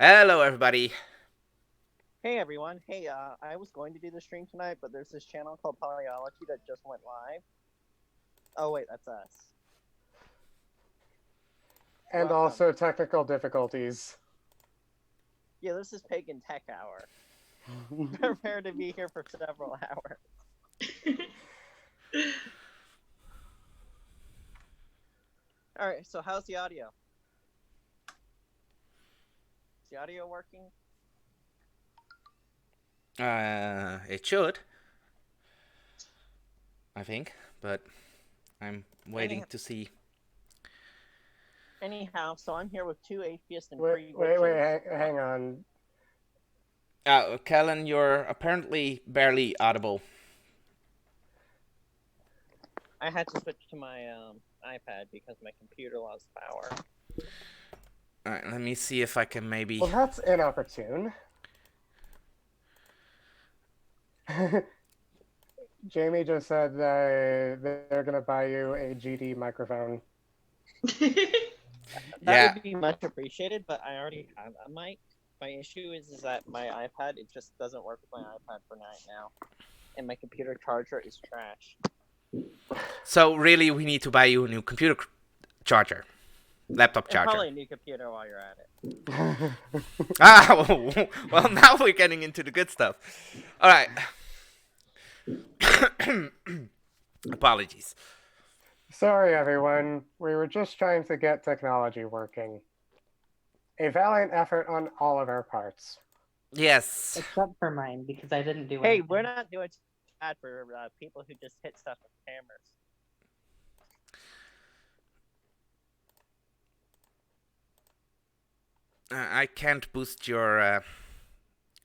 Hello, everybody. Hey everyone. Hey, I was going to do the stream tonight, but there's this channel called PolyOlogy that just went live. Oh wait, that's us. And Welcome. also technical difficulties. Yeah, this is Pagan Tech Hour. Prepare to be here for several hours. Alright, so how's the audio? Is the audio working? It should. I think, but I'm waiting to see. Anyhow, so I'm here with 2 atheists and 3 Wait, witches. hang on. Calon, you're apparently barely audible. I had to switch to my iPad because my computer lost power. Alright, let me see if I can maybe... Well, that's inopportune. Jamie just said they're going to buy you a GD microphone. That would be much appreciated, but I already have a mic. My issue is that my iPad, it just doesn't work with my iPad for right now. And my computer charger is trash. So, really, we need to buy you a new computer charger. Laptop charger. And probably a new computer while you're at it. Well, now we're getting into the good stuff. Alright. Apologies. Sorry, everyone. We were just trying to get technology working. A valiant effort on all of our parts. Yes. Except for mine, because I didn't do it. Hey, we're not doing bad for people who just hit stuff with cameras. I can't boost your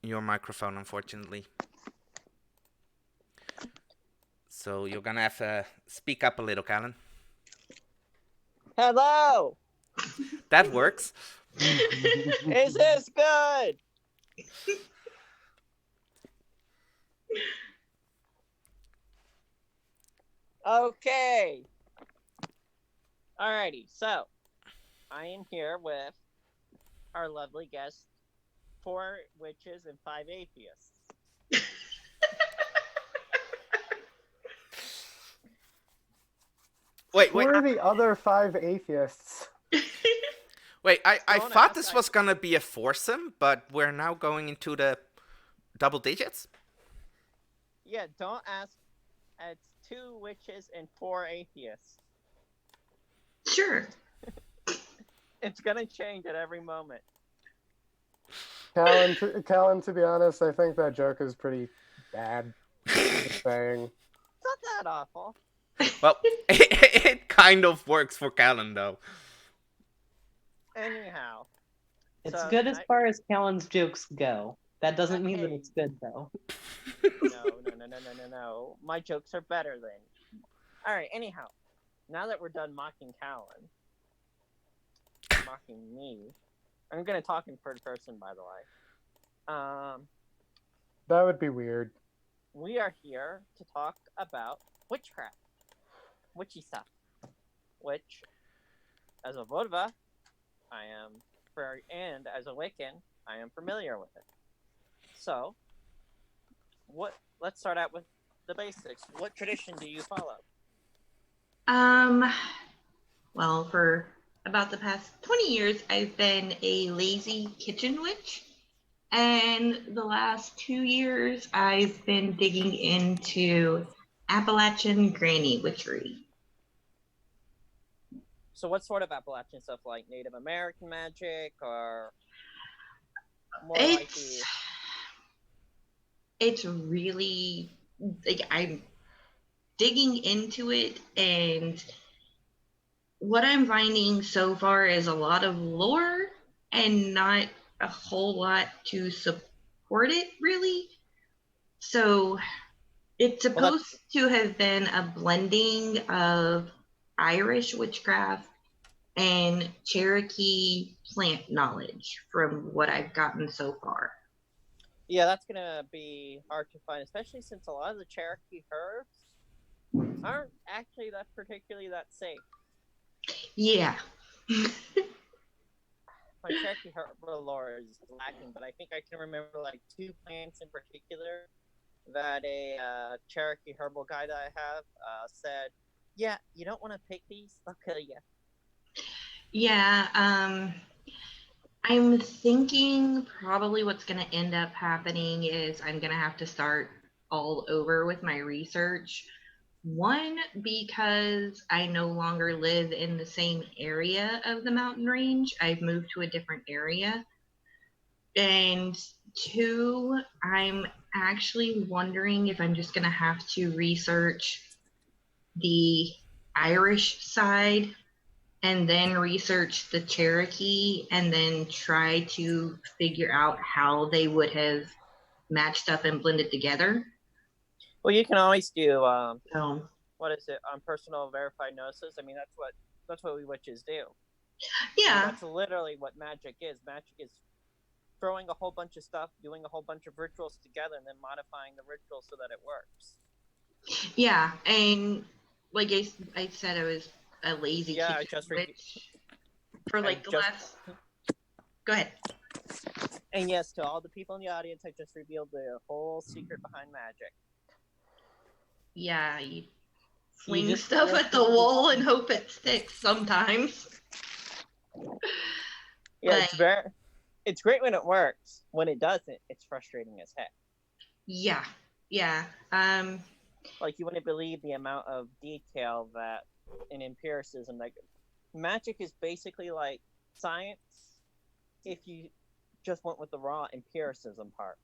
microphone, unfortunately. So you're gonna have to speak up a little, Calon. Hello! That works. Is this good? Okay. Alrighty, so I am here with our lovely guests, 4 witches and 5 atheists. Wait. Who are the other 5 atheists? Wait, I Don't thought ask, this was gonna be a foursome, but we're now going into the double digits? Yeah, don't ask. It's 2 witches and 4 atheists. Sure. It's gonna change at every moment. Calon, to be honest, I think that joke is pretty bad. Just saying. It's not that awful. Well, it kind of works for Calon, though. Anyhow. It's so good as far as Calon's jokes go. That doesn't mean that Hey. it's good, though. No. My jokes are better than. Alright, anyhow. Now that we're done mocking Calon, mocking me, I'm gonna talk in third person, by the way. That would be weird. We are here to talk about witchcraft. Witchy stuff. Which, as a Vodva, I am, and as a Wiccan, I am familiar with it. So, let's start out with the basics. What tradition do you follow? Well, for about the past 20 years, I've been a lazy kitchen witch. And the last 2 years, I've been digging into Appalachian granny witchery. So what sort of Appalachian stuff, like Native American magic, or more like the... It's really, like, I'm digging into it, and what I'm finding so far is a lot of lore and not a whole lot to support it, really. So it's supposed to have been a blending of Irish witchcraft and Cherokee plant knowledge from what I've gotten so far. Yeah, that's gonna be hard to find, especially since a lot of the Cherokee herbs aren't actually particularly that safe. Yeah. my Cherokee herbal lore is lacking, but I think I can remember like 2 plants in particular that a Cherokee herbal guy that I have said, "Yeah, you don't want to pick these; they'll kill you." Yeah, I'm thinking probably what's going to end up happening is I'm going to have to start all over with my research. One, because I no longer live in the same area of the mountain range. I've moved to a different area. And 2, I'm actually wondering if I'm just going to have to research the Irish side and then research the Cherokee and then try to figure out how they would have matched up and blended together. Well, you can always do So, what is it on personal verified gnosis? I mean, that's what we witches do. I mean, yeah, that's literally what magic is. Magic is throwing a whole bunch of stuff, doing a whole bunch of rituals together, and then modifying the ritual so that it works. yeah, and like I said, I was a lazy Yeah, I kitchen just witch for like the just- last. Go ahead. And yes, to all the people in the audience, I just revealed the whole secret behind magic. Yeah, you fling just- stuff at the wall and hope it sticks sometimes. Yeah, But- it's great when it works. When it doesn't, it's frustrating as heck. Yeah, yeah. Like, you wouldn't believe the amount of detail that in empiricism, like, magic is basically like science if you just went with the raw empiricism part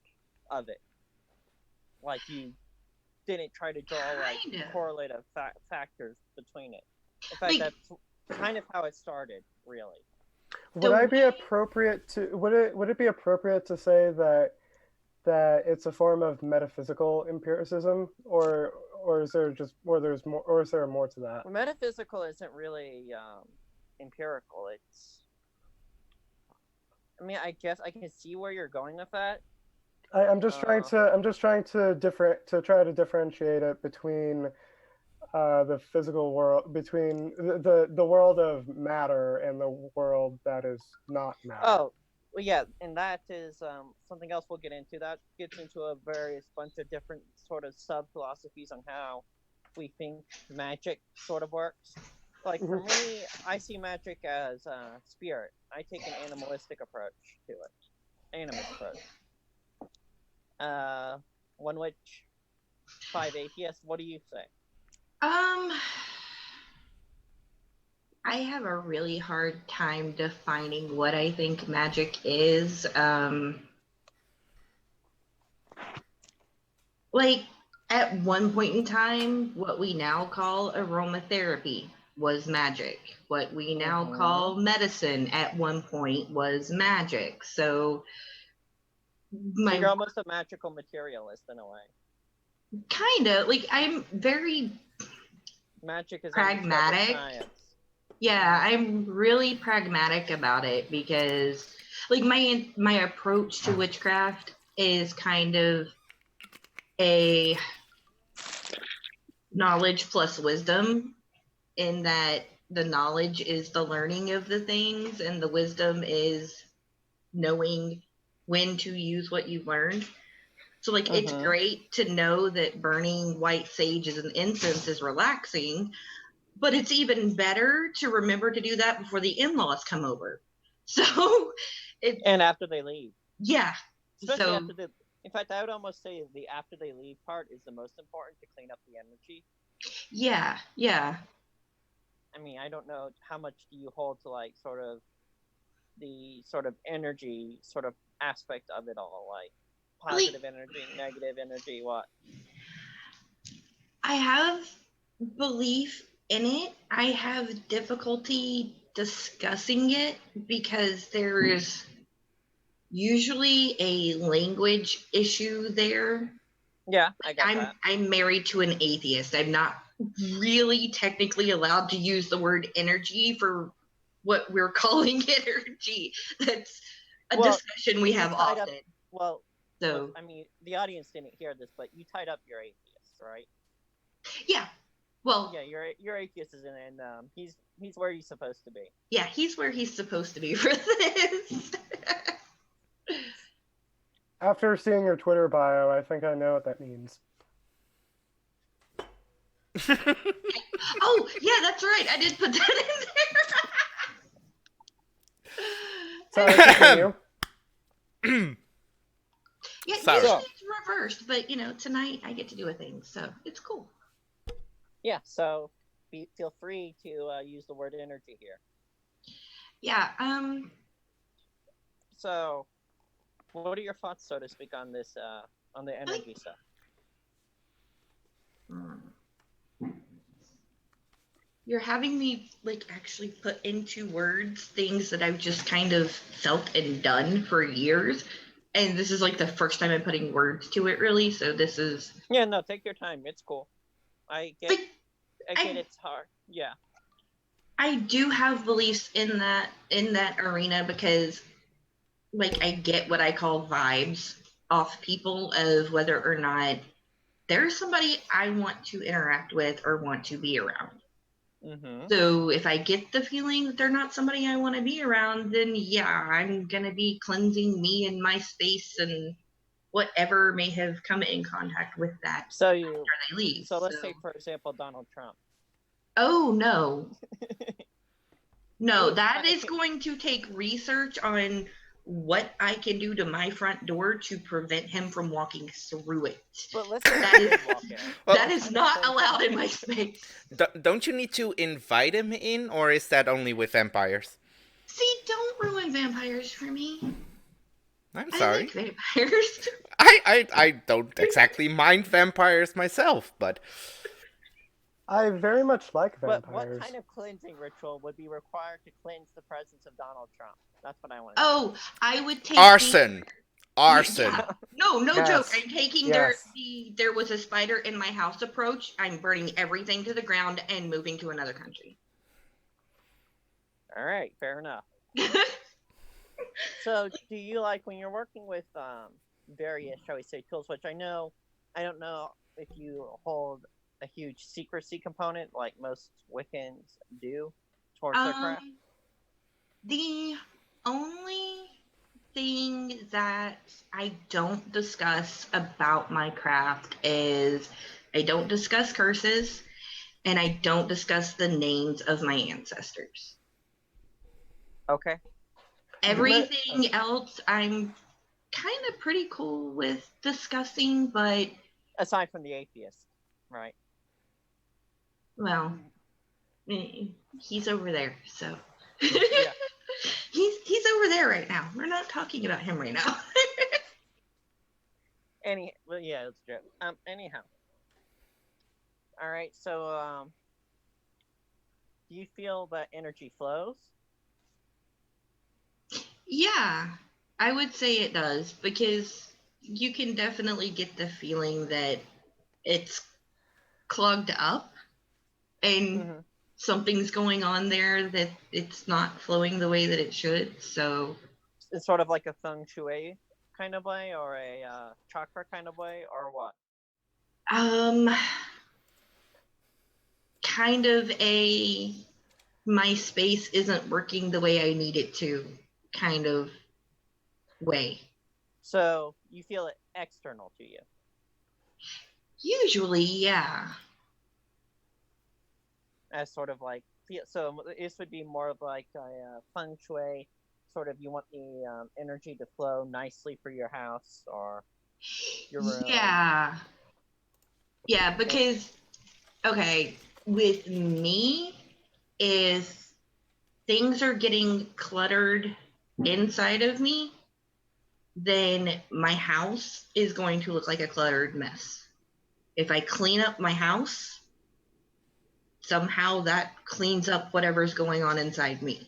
of it. Like, you didn't try to draw like Kinda. correlative factors between it. In fact, Like- that's kind of how it started, really. Would I be appropriate to would it be appropriate to say that it's a form of metaphysical empiricism, or is there is there more to that? Well, metaphysical isn't really empirical. I mean, I guess I can see where you're going with that. I'm just trying to try to differentiate it between the physical world, between the world of matter and the world that is not matter. Oh, well, yeah, and that is something else we'll get into. That gets into a various bunch of different sort of sub-philosophies on how we think magic sort of works. Like, for me, I see magic as spirit. I take an animalistic approach to it. Animist approach. 1Witch, 5Atheist, what do you say? I have a really hard time defining what I think magic is. Like, at one point in time, what we now call aromatherapy was magic. What we now call medicine at one point was magic. So, So you're almost a magical materialist in a way. kind of, like, I'm very Magic is pragmatic. Science. Yeah, I'm really pragmatic about it because, like, my approach to witchcraft is kind of a knowledge plus wisdom, in that the knowledge is the learning of the things and the wisdom is knowing when to use what you've learned. So, like, it's great to know that burning white sage as an incense is relaxing, but it's even better to remember to do that before the in-laws come over. So, and after they leave. Yeah. Especially So, after in fact, I would almost say the after they leave part is the most important to clean up the energy. yeah, yeah. I mean, I don't know how much do you hold to like sort of the sort of energy sort of aspect of it all, like positive energy, negative energy, what? I have belief in it. I have difficulty discussing it because there is usually a language issue there. Yeah, I got that. I'm married to an atheist. I'm not really technically allowed to use the word energy for what we're calling energy. That's a discussion we have often. I mean, the audience didn't hear this, but you tied up your atheist, right? Yeah. Well, Yeah, your Atheist is in, and he's where he's supposed to be. yeah, he's where he's supposed to be for this. After seeing your Twitter bio, I think I know what that means. Oh, yeah, that's right. I did put that in there. Sorry, continue. Yeah, Sorry. usually it's reversed, but tonight I get to do a thing, so it's cool. Yeah, so feel free to use the word energy here. Yeah, So, what are your thoughts, so to speak, on this, on the energy stuff? You're having me actually put into words things that I've just kind of felt and done for years, and this is the first time I'm putting words to it, really. So this is. Yeah, no, take your time. It's cool. I get it's hard. Yeah. I do have beliefs in that arena because I get what I call vibes off people of whether or not there's somebody I want to interact with or want to be around. Mm-hmm. So if I get the feeling that they're not somebody I want to be around, then yeah, I'm going to be cleansing me and my space and whatever may have come in contact with that So after they leave. So let's take, for example, Donald Trump. Oh, no. No, that is going to take research on what I can do to my front door to prevent him from walking through it. But that is not allowed in my space. Don't you need to invite him in, or is that only with vampires? See, don't ruin vampires for me. I'm sorry. I like vampires. I don't exactly mind vampires myself, but... I very much like vampires. But what kind of cleansing ritual would be required to cleanse the presence of Donald Trump? That's what I want to know. Oh, I would take arson. Arson. Yeah. No Yes. joke. I'm taking Yes. there was a spider in my house approach. I'm burning everything to the ground and moving to another country. All right, fair enough. So, do you when you're working with various, shall we say, tools, which I don't know if you hold a huge secrecy component like most Wiccans do towards their craft? The only thing that I don't discuss about my craft is I don't discuss curses and I don't discuss the names of my ancestors. Okay. Everything else I'm kind of pretty cool with discussing, but aside from the atheist, right? Well, he's over there, so Yeah. he's over there right now. We're not talking about him right now. Yeah, it's true. Anyhow. All right, so do you feel that energy flows? Yeah, I would say it does, because you can definitely get the feeling that it's clogged up and something's going on there, that it's not flowing the way that it should. So it's sort of like a feng shui kind of way, or a chakra kind of way, or what? Kind of a my space isn't working the way I need it to kind of way. So you feel it external to you? Usually, yeah. As sort of so this would be more of like a feng shui, sort of, you want the energy to flow nicely for your house or your room. Yeah. Yeah, because, okay, with me, if things are getting cluttered inside of me, then my house is going to look like a cluttered mess. If I clean up my house, somehow that cleans up whatever's going on inside me.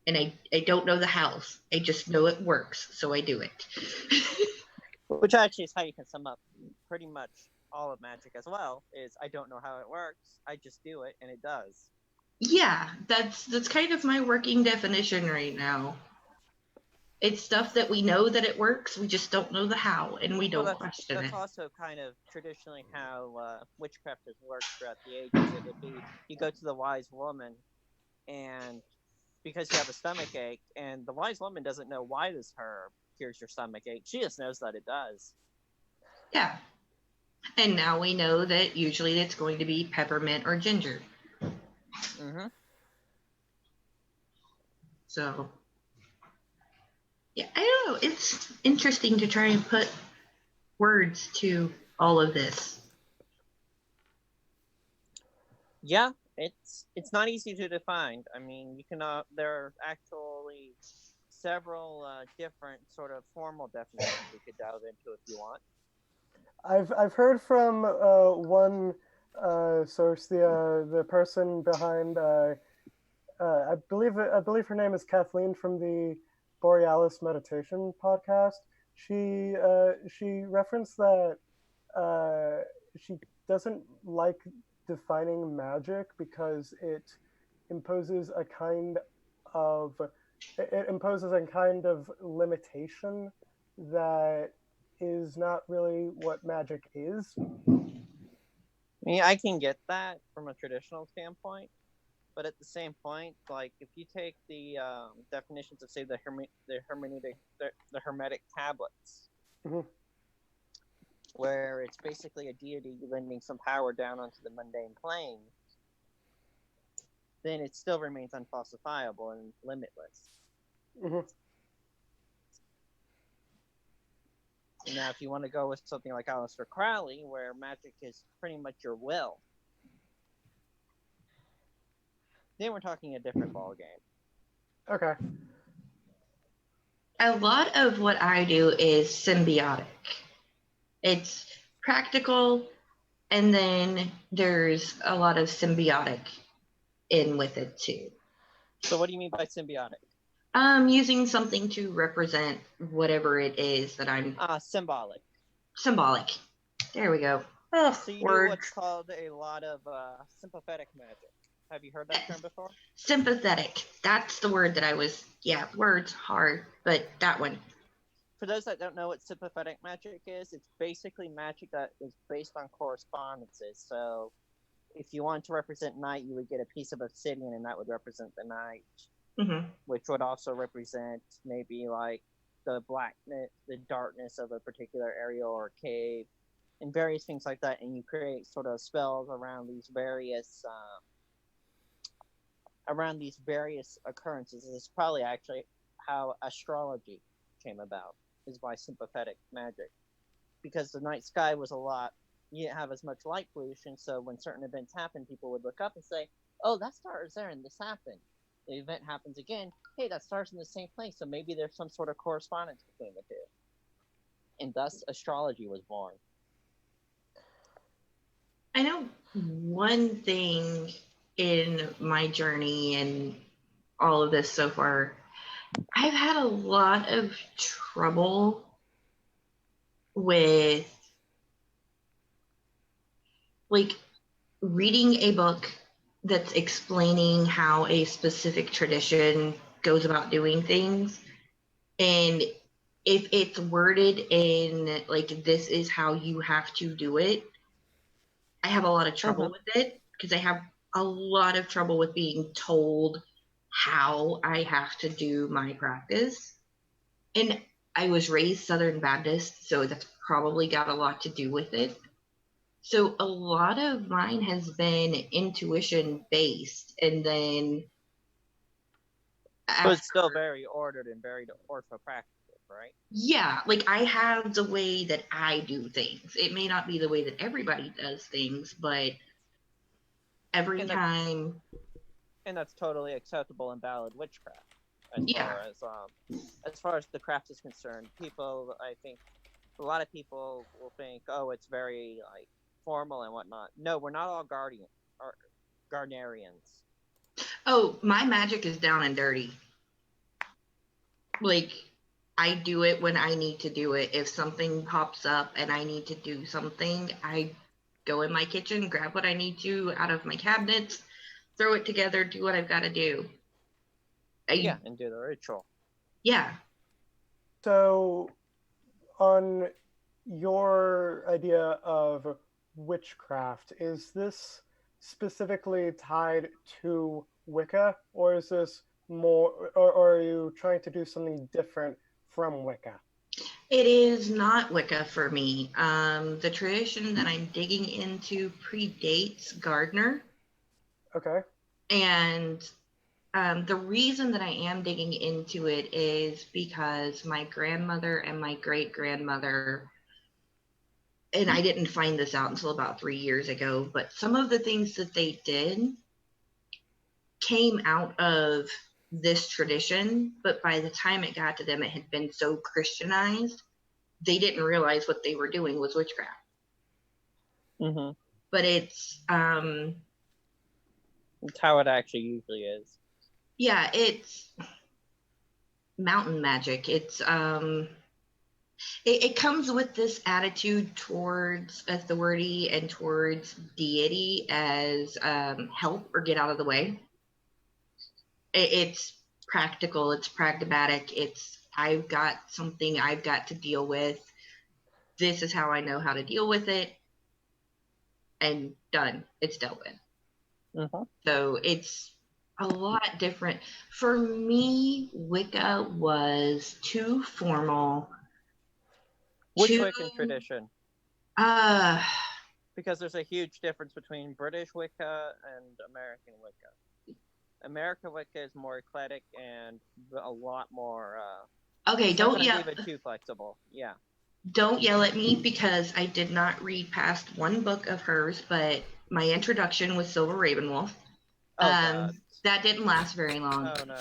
And I don't know the house. I just know it works, so I do it. Which actually is how you can sum up pretty much all of magic as well, is I don't know how it works, I just do it, and it does. Yeah, that's kind of my working definition right now. It's stuff that we know that it works, we just don't know the how, and we don't question that's it. also kind of traditionally how witchcraft has worked throughout the ages. It would be, you go to the wise woman, and because you have a stomach ache, and the wise woman doesn't know why this herb cures your stomach ache. She just knows that it does. Yeah. And now we know that usually it's going to be peppermint or ginger. Mm-hmm. So, yeah, I don't know. It's interesting to try and put words to all of this. Yeah, it's not easy to define. I mean, you can there are actually several different sort of formal definitions we could delve into if you want. I've heard from one source, the person behind I believe her name is Kathleen from the Borealis Meditation podcast. She referenced that she doesn't like defining magic because imposes a kind of it imposes a kind of limitation that is not really what magic is. I mean, I can get that from a traditional standpoint, but at the same point, like if you take the definitions of, say, the Hermetic tablets, Mm-hmm. where it's basically a deity lending some power down onto the mundane plane, then it still remains unfalsifiable and limitless. Mm-hmm. Now, if you want to go with something like Aleister Crowley, where magic is pretty much your will, then we're talking a different ballgame. Okay. A lot of what I do is symbiotic. It's practical, and then there's a lot of symbiotic in with it too. So what do you mean by symbiotic? Using something to represent whatever it is that I'm... symbolic. Symbolic. There we go. So you do what's called a lot of sympathetic magic. Have you heard that term before? Sympathetic. That's the word that I was... Yeah, words hard, but that one. For those that don't know what sympathetic magic is, it's basically magic that is based on correspondences. So if you want to represent night, you would get a piece of obsidian, and that would represent the night, mm-hmm. which would also represent maybe like the blackness, the darkness of a particular area or cave, and various things like that. And you create sort of spells around these various occurrences. This is probably actually how astrology came about, is by sympathetic magic, because the night sky was you didn't have as much light pollution, so when certain events happened, people would look up and say, oh, that star is there and this happened. The event happens again, hey, that star's in the same place, so maybe there's some sort of correspondence between the two. And thus astrology was born. I know one thing in my journey and all of this so far, I've had a lot of trouble with like reading a book that's explaining how a specific tradition goes about doing things, and if it's worded in like, this is how you have to do it, I have a lot of trouble with it, because I have a lot of trouble with being told how I have to do my practice. And I was raised Southern Baptist, so that's probably got a lot to do with it. So a lot of mine has been intuition based, and then But it's still very ordered and very orthopractical, right? Yeah, like I have the way that I do things. It may not be the way that everybody does things, but every time. And that's totally acceptable and valid witchcraft. As far as the craft is concerned, I think a lot of people will think, oh, it's very like formal and whatnot. No, we're not all Gardnerians. Oh, my magic is down and dirty. Like, I do it when I need to do it. If something pops up and I need to do something, I go in my kitchen, grab what I need to out of my cabinets, throw it together, do what I've got to do. And do the ritual. Yeah. So, on your idea of witchcraft, is this specifically tied to Wicca, or is this more, or are you trying to do something different from Wicca? It is not Wicca for me. The tradition that I'm digging into predates Gardner. Okay. And the reason that I am digging into it is because my grandmother and my great grandmother, and I didn't find this out until about 3 years ago, but some of the things that they did came out of this tradition, but by the time it got to them, it had been so Christianized, they didn't realize what they were doing was witchcraft. Mm-hmm. But it's how it actually usually is. yeah, it's mountain magic. It's it comes with this attitude towards authority and towards deity as help or get out of the way. It's practical, it's pragmatic, it's I've got something I've got to deal with. This is how I know how to deal with it, and done. It's dealt with. Mm-hmm. So it's a lot different. For me, Wicca was too formal. Which too, Wiccan tradition? Because there's a huge difference between British Wicca and American Wicca. American Wicca is more eclectic and a lot more. Okay, don't yell. Even too flexible. Yeah. Don't yell at me because I did not read past one book of hers, but my introduction was Silver Ravenwolf. Oh, God. That didn't last very long. Oh, no.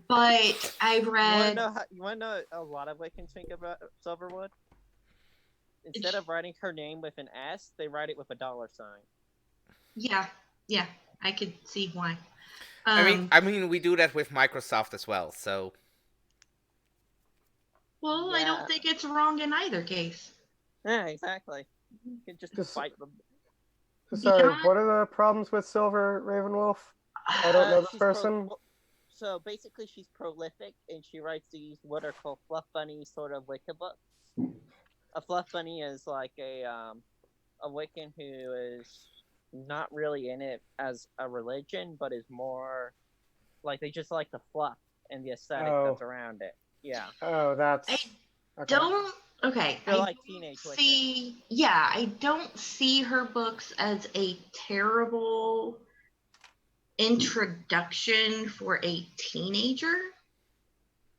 But I've read. You want to know a lot of Wiccans think about Silverwood? Instead of writing her name with an S, they write it with a $sign. Yeah, I could see why. I mean, we do that with Microsoft as well. So. Well, yeah. I don't think it's wrong in either case. Yeah, exactly. You can just fight them. Sorry, what are the problems with Silver Ravenwolf? I don't know this person. So basically, she's prolific, and she writes these what are called fluff bunny sort of Wicca books. A fluff bunny is like a Wiccan who is not really in it as a religion, but is more like they just like the fluff and the aesthetic that's around it. Yeah. Oh, that's. Okay. They're like teenage Wiccan. Yeah, I don't see her books as a terrible introduction for a teenager.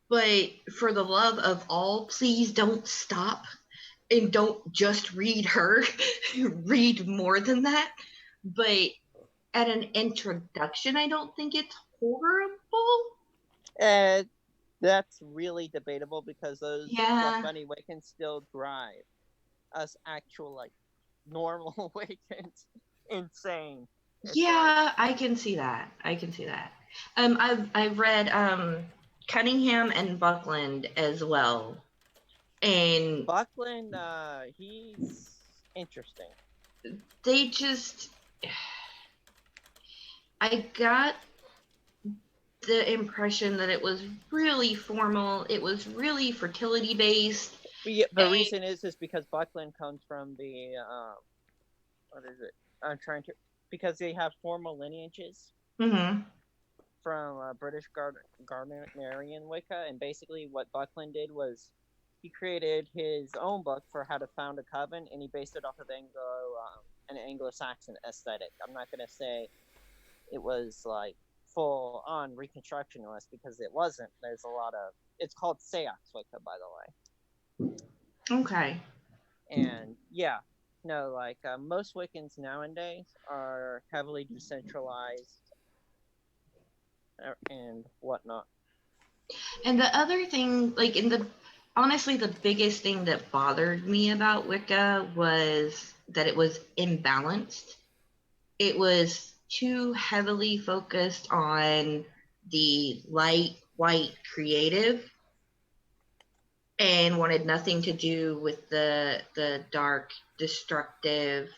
But for the love of all, please don't stop. And don't just read her, read more than that. But at an introduction, I don't think it's horrible. That's really debatable because those funny Wiccans still drive us actual, like, normal Wiccans insane. Yeah, I can see that. I've read Cunningham and Buckland as well. And Buckland, he's interesting. They just, I got the impression that it was really formal. It was really fertility based. The reason is because Buckland comes from the what is it? Because they have formal lineages from British Gardnerian Wicca, and basically what Buckland did was he created his own book for how to found a coven, and he based it off of an Anglo-Saxon aesthetic. I'm not going to say it was like full-on Reconstructionist because it wasn't. There's a lot of... It's called Seance Wicca, by the way. Okay. And yeah, no, like most Wiccans nowadays are heavily decentralized and whatnot. And the other thing, like honestly, the biggest thing that bothered me about Wicca was that it was imbalanced. It was too heavily focused on the light, white, creative, and wanted nothing to do with the dark, destructive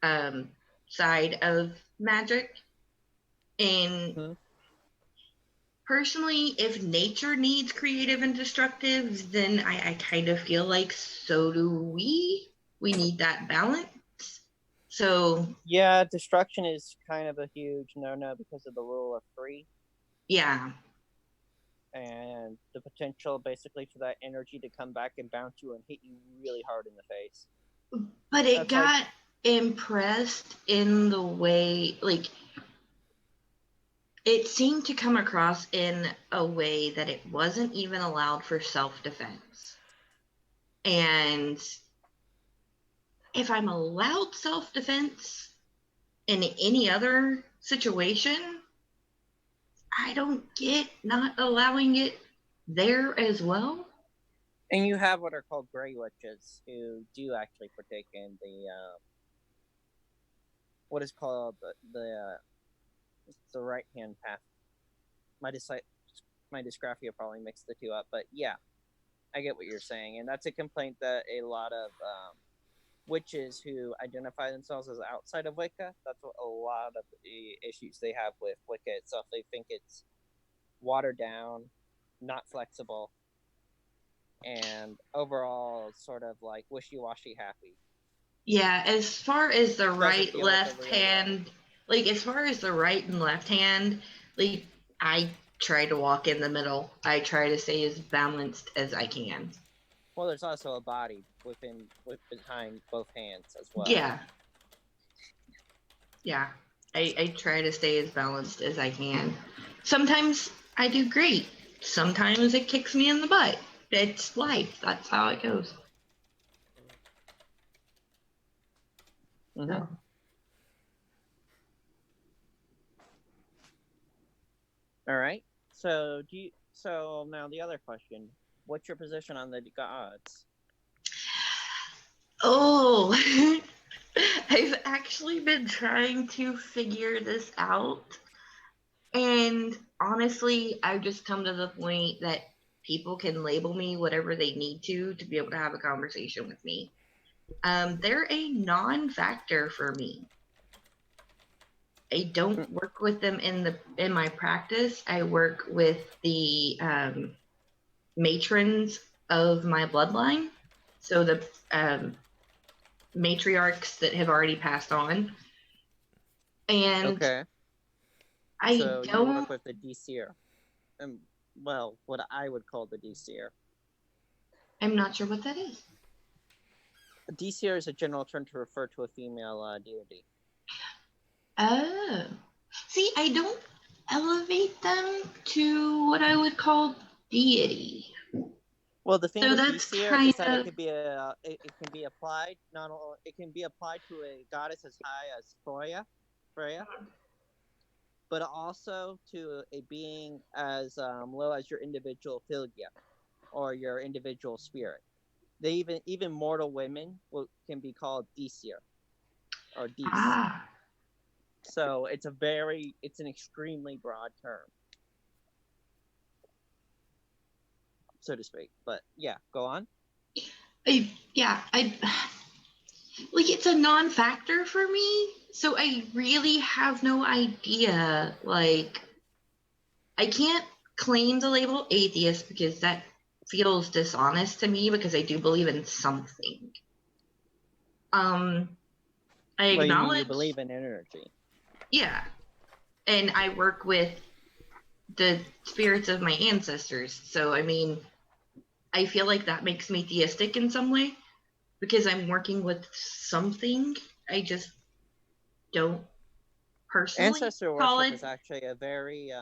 side of magic. And personally, if nature needs creative and destructive, then I kind of feel like so do we. We need that balance. So Yeah, destruction is kind of a huge no-no because of the rule of three yeah, and the potential basically for that energy to come back and bounce you and hit you really hard in the face. but it That's like- got impressed in the way, like, it seemed to come across in a way that it wasn't even allowed for self-defense. And if I'm allowed self-defense in any other situation, I don't get not allowing it there as well. And you have what are called gray witches who do actually partake in the what is called the right hand path. My dysgraphia probably mixed the two up, but yeah, I get what you're saying, and that's a complaint that a lot of witches who identify themselves as outside of Wicca, that's what a lot of the issues they have with Wicca itself. They think it's watered down, not flexible, and overall sort of like wishy-washy happy. Yeah, as far as the feel like right the left real hand, like as far as the right and left hand, like I try to walk in the middle. I try to stay as balanced as I can. Well, there's also a body behind both hands as well. Yeah. Yeah. I try to stay as balanced as I can. Sometimes I do great. Sometimes it kicks me in the butt. It's life. That's how it goes. Mm-hmm. So. All right. So So now the other question: what's your position on the gods? Oh, I've actually been trying to figure this out. And honestly, I've just come to the point that people can label me whatever they need to be able to have a conversation with me. They're a non-factor for me. I don't work with them in my practice. I work with the matrons of my bloodline, so the matriarchs that have already passed on. And Okay. I So don't you work with the DCer. Well, what I would call the DCer. I'm not sure what that is. A DCer is a general term to refer to a female deity. Oh. See, I don't elevate them to what I would call deity. Well, the thing So with that's DCer is that kind it can be it can be applied not only it can be applied to a goddess as high as Freya, but also to a being as low as your individual Fylgja or your individual spirit. They even mortal women can be called DCer or Dis. Ah. So it's an extremely broad term, so to speak. But yeah, go on. Like it's a non-factor for me, so I really have no idea. Like, I can't claim the label atheist because that feels dishonest to me because I do believe in something. I Well, acknowledge you believe in energy. Yeah. And I work with the spirits of my ancestors. So, I mean, I feel like that makes me theistic in some way because I'm working with something. I just don't personally Ancestor call worship it. is actually a very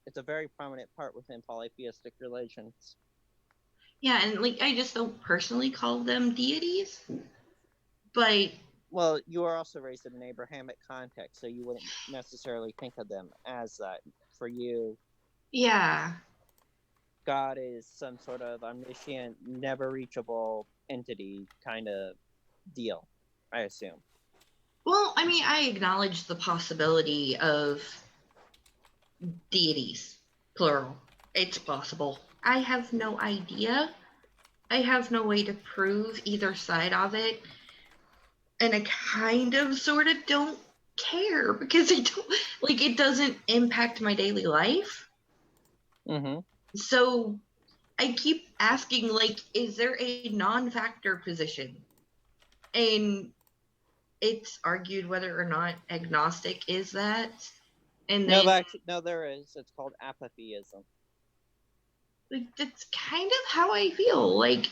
it's a very prominent part within polytheistic religions. Yeah, and like I just don't personally call them deities. But well, you are also raised in an Abrahamic context, so you wouldn't necessarily think of them as that. For you, yeah, God is some sort of omniscient, never reachable entity kind of deal, I assume. well, I mean, I acknowledge the possibility of deities, plural. It's possible. I have no idea. I have no way to prove either side of it. And I kind of sort of don't care because I don't, like, it doesn't impact my daily life. Mm-hmm. So I keep asking, like, is there a non-factor position? And it's argued whether or not agnostic is that. And No, then, but actually, no, there is. It's called apatheism. like, that's kind of how I feel. Like,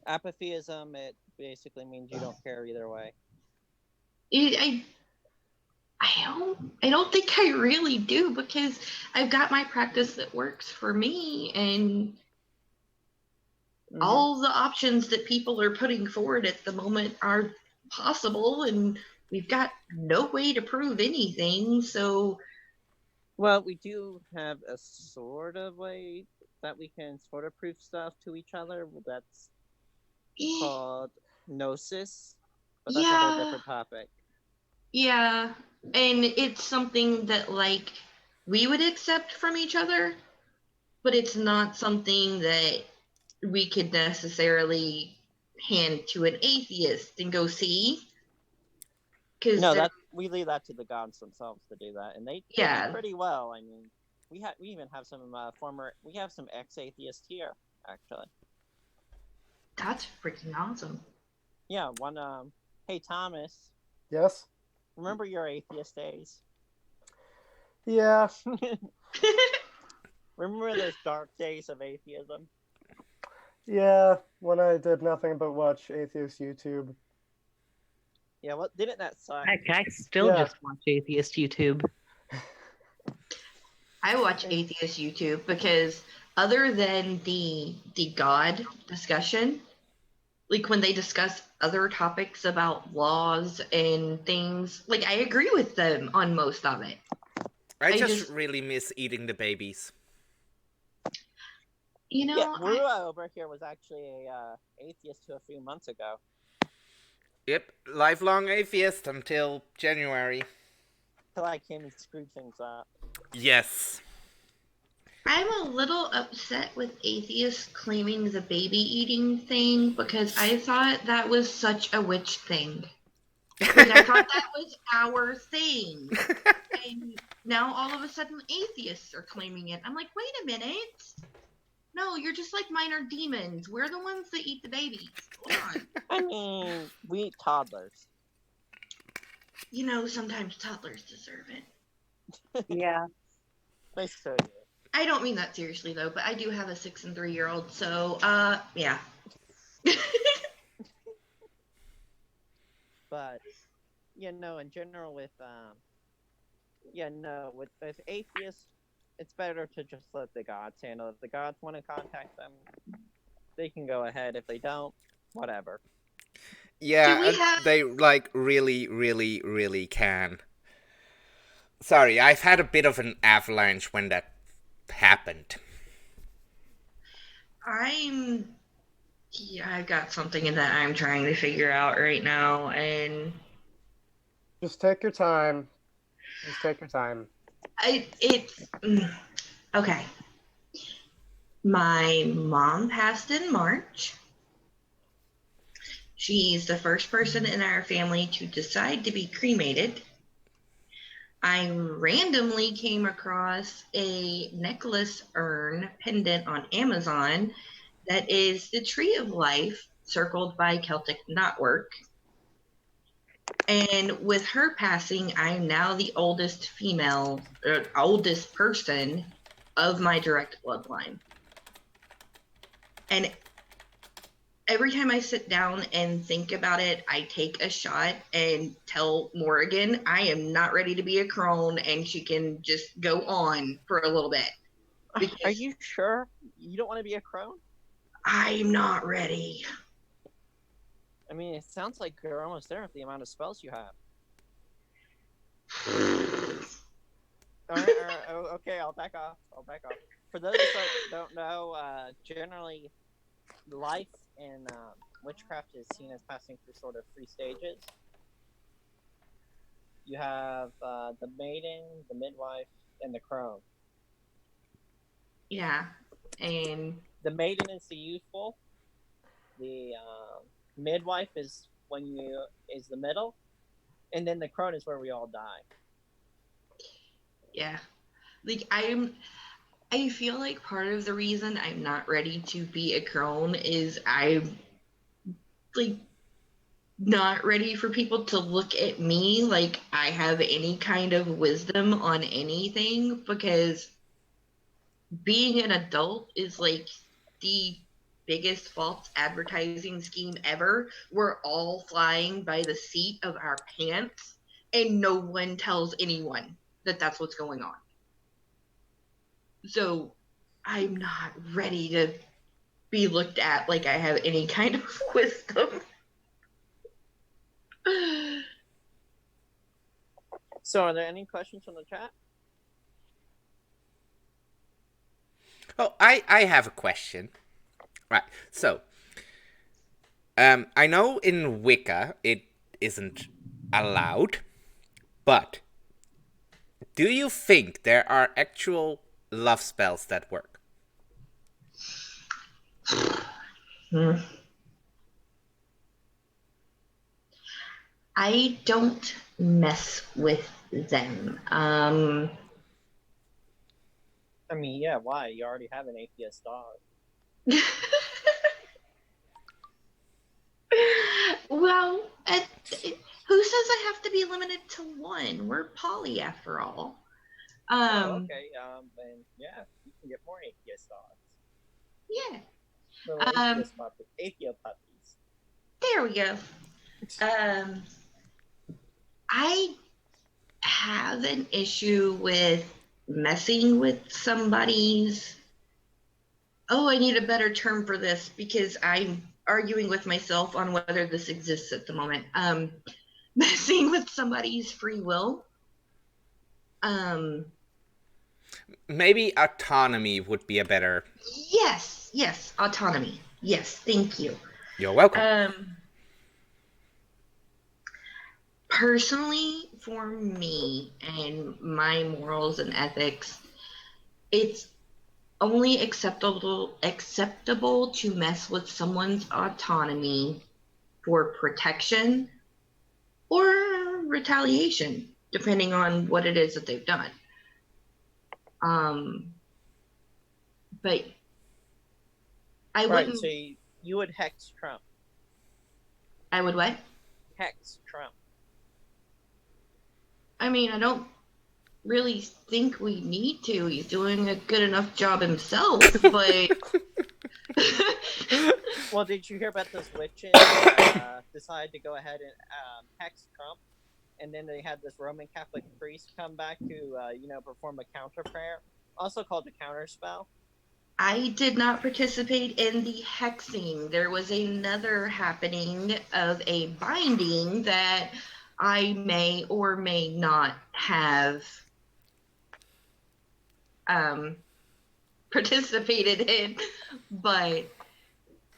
Apatheism, it basically means you don't care either way. I don't think I really do, because I've got my practice that works for me, and Mhm. all the options that people are putting forward at the moment are possible, and we've got no way to prove anything. So, Well, we do have a sort of way that we can sort of prove stuff to each other. That's called gnosis, but that's a whole yeah, different topic. yeah, and it's something that, like, we would accept from each other, but it's not something that we could necessarily hand to an atheist and go see. Because No, that we leave that to the gods themselves to do that, and they do yeah, pretty well. I mean, we even have some we have some ex-atheists here, actually. that's freaking awesome. Yeah, one. Hey Thomas, Yes. remember your atheist days? Yeah. Remember those dark days of atheism? Yeah. When I did nothing but watch atheist YouTube. Yeah, well, didn't that suck? Heck, I still Yeah. just watch atheist YouTube. I watch atheist YouTube because other than the God discussion, like when they discuss other topics about laws and things, like I agree with them on most of it. I I just just- really miss eating the babies. You know, Yeah, Rhuagh over here was actually a atheist to a few months ago. Yep, lifelong atheist until January. Till I came and screwed things up. Yes. I'm a little upset with atheists claiming the baby eating thing because I thought that was such a witch thing. Like I thought that was our thing. And now all of a sudden atheists are claiming it. I'm like, wait a minute. No, you're just like minor demons. We're the ones that eat the babies. Hold on. I mean, we eat toddlers. You know, sometimes toddlers deserve it. Yeah. They so do. I don't mean that seriously though, but I do have a 6 and 3-year-old, so yeah. But you know, in general, with with atheists, it's better to just let the gods handle it. If the gods want to contact them, they can go ahead. If they don't, whatever. Yeah, we have- they like really, really, really can. Sorry, I've had a bit of an avalanche when that happened. I've got something that I'm trying to figure out right now, and Just take your time. Just take your time. okay. My mom passed in March. She's the first person in our family to decide to be cremated. I randomly came across a necklace urn pendant on Amazon that is the Tree of Life circled by Celtic knotwork. And with her passing, I'm now the oldest oldest person of my direct bloodline. And every time I sit down and think about it, I take a shot and tell Morrigan I am not ready to be a crone and she can just go on for a little bit. Are you sure you don't want to be a crone? I'm not ready. I mean, it sounds like you're almost there with the amount of spells you have. All right, okay, I'll back off. For those that don't know, generally, life in witchcraft is seen as passing through sort of 3 stages. You have the maiden, the midwife, and the crone. Yeah, and the maiden is the youthful. The midwife is is the middle, and then the crone is where we all die. Yeah, like I feel like part of the reason I'm not ready to be a crone is I'm like not ready for people to look at me like I have any kind of wisdom on anything, because being an adult is like the biggest false advertising scheme ever. We're all flying by the seat of our pants, and no one tells anyone that that's what's going on. So I'm not ready to be looked at like I have any kind of wisdom. So, are there any questions from the chat? Oh, I have a question. Right. So, I know in Wicca it isn't allowed, but do you think there are actual love spells that work? I don't mess with them. I mean, yeah, why? You already have an atheist dog. Well, who says I have to be limited to one? We're poly after all. Oh, okay. And yeah, you can get more atheist dogs. Yeah. Little atheist puppies. There we go. I have an issue with messing with somebody's. Oh, I need a better term for this because I'm arguing with myself on whether this exists at the moment. Messing with somebody's free will. Maybe autonomy would be a better. Yes, autonomy. Yes, thank you. You're welcome. Personally, for me and my morals and ethics, it's only acceptable to mess with someone's autonomy for protection or retaliation, depending on what it is that they've done. But I wouldn't. Right, so you would hex Trump. I would what? Hex Trump. I mean, I don't really think we need to. He's doing a good enough job himself, but. Well, did you hear about those witches that decided to go ahead and hex Trump? And then they had this Roman Catholic priest come back to, perform a counter prayer, also called a counter spell. I did not participate in the hexing. There was another happening of a binding that I may or may not have participated in, but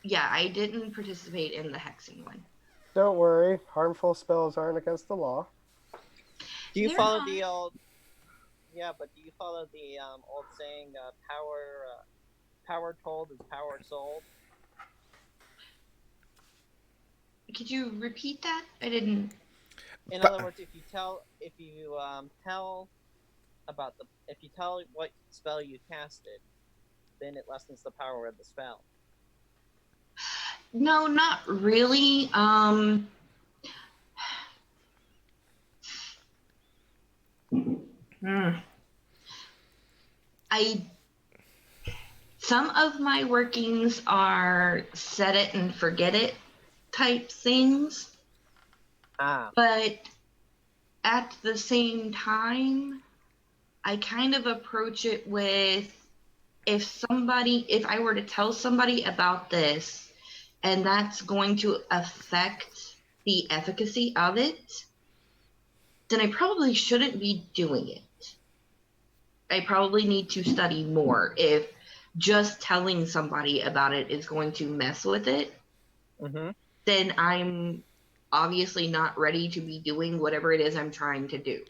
yeah, I didn't participate in the hexing one. Don't worry, harmful spells aren't against the law. Do you follow the old? Yeah, but do you follow the old saying, "Power told is power sold"? Could you repeat that? I didn't. In other words, if you tell what spell you casted, then it lessens the power of the spell. No, not really. Some of my workings are set it and forget it type things. But at the same time, I kind of approach it with if I were to tell somebody about this and that's going to affect the efficacy of it, then I probably shouldn't be doing it. I probably need to study more if just telling somebody about it is going to mess with it. Then I'm obviously not ready to be doing whatever it is I'm trying to do.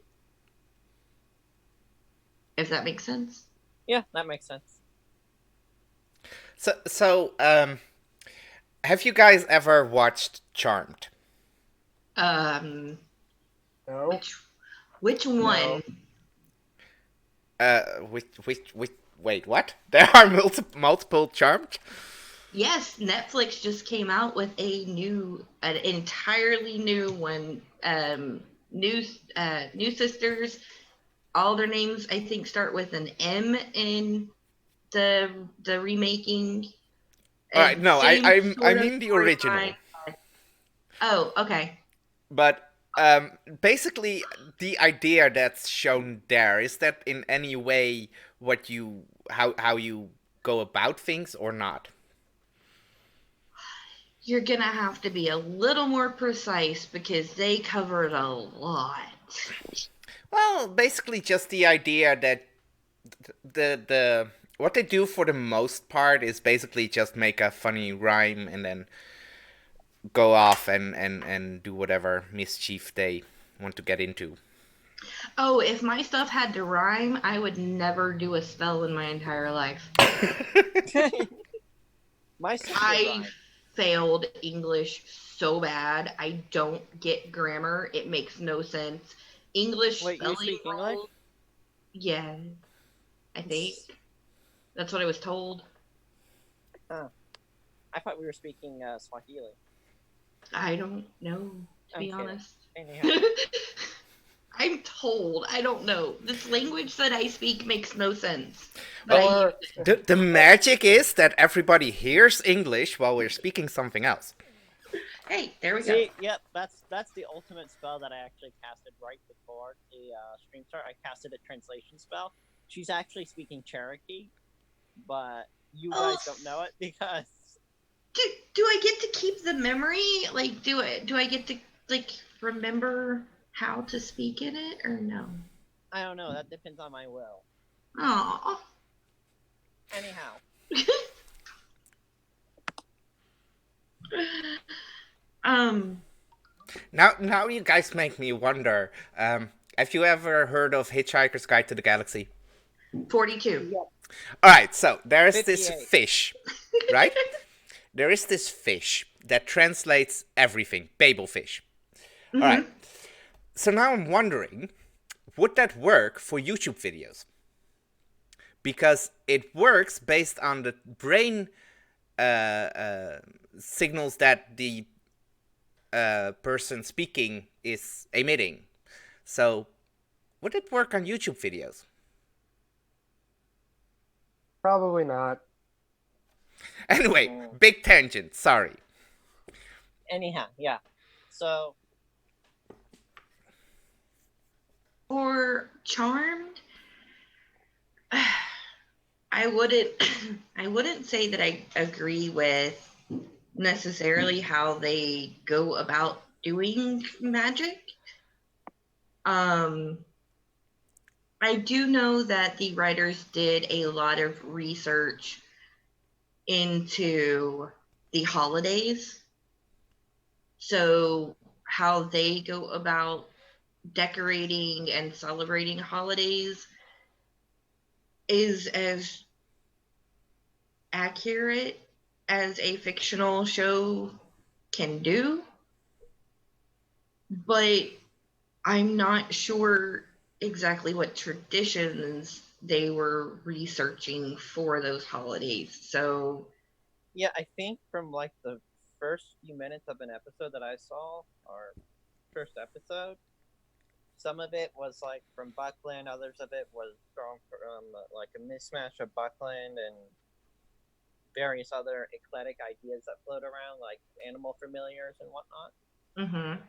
If that makes sense? Yeah, that makes sense. So, have you guys ever watched Charmed? No. Which one? No. Wait, what? There are multiple Charmed? Yes, Netflix just came out with an entirely new one. New sisters. All their names, I think, start with an M in the remaking. All right, no, Same I sort of mean the original. storyline. Oh, okay. But basically, the idea that's shown there, is that in any way what you how you go about things or not? You're gonna have to be a little more precise because they covered a lot. Well, basically just the idea that the what they do for the most part is basically just make a funny rhyme and then go off and do whatever mischief they want to get into. Oh, if my stuff had to rhyme, I would never do a spell in my entire life. My stuff would I rhyme. failed English so bad. I don't get grammar. It makes no sense. English Wait, you spelling speak English? rules- Yeah, I think. That's what I was told. I thought we were speaking Swahili. I don't know, to be I'm kidding. honest. Anyhow, I'm told. I don't know. This language that I speak makes no sense. Or The magic is that everybody hears English while we're speaking something else. Hey, there we go. see, yep, that's the ultimate spell that I actually casted right before the stream start. I casted a translation spell. She's actually speaking Cherokee, but you guys don't know it because Do I get to keep the memory? Like, do I get to remember how to speak in it or no? I don't know. That depends on my will. Oh. Anyhow, Now you guys make me wonder. Have you ever heard of Hitchhiker's Guide to the Galaxy? 42. yep. All right, so there's this 58. fish, right? There is this fish that translates everything, Babel fish. All right. So now I'm wondering, would that work for YouTube videos? Because it works based on the brain signals that the person speaking is emitting. So, would it work on YouTube videos? probably not. Anyway, big tangent. Sorry. Anyhow, yeah. So For Charmed, I wouldn't say that I agree with necessarily how they go about doing magic. I do know that the writers did a lot of research into the holidays. So how they go about decorating and celebrating holidays is as accurate as a fictional show can do. But I'm not sure exactly what traditions they were researching for those holidays. So yeah, I think from like the first few minutes of an episode that I saw, or first episode, some of it was like from Buckland, others of it was drawn from like a mismatch of Buckland and various other eclectic ideas that float around, like animal familiars and whatnot.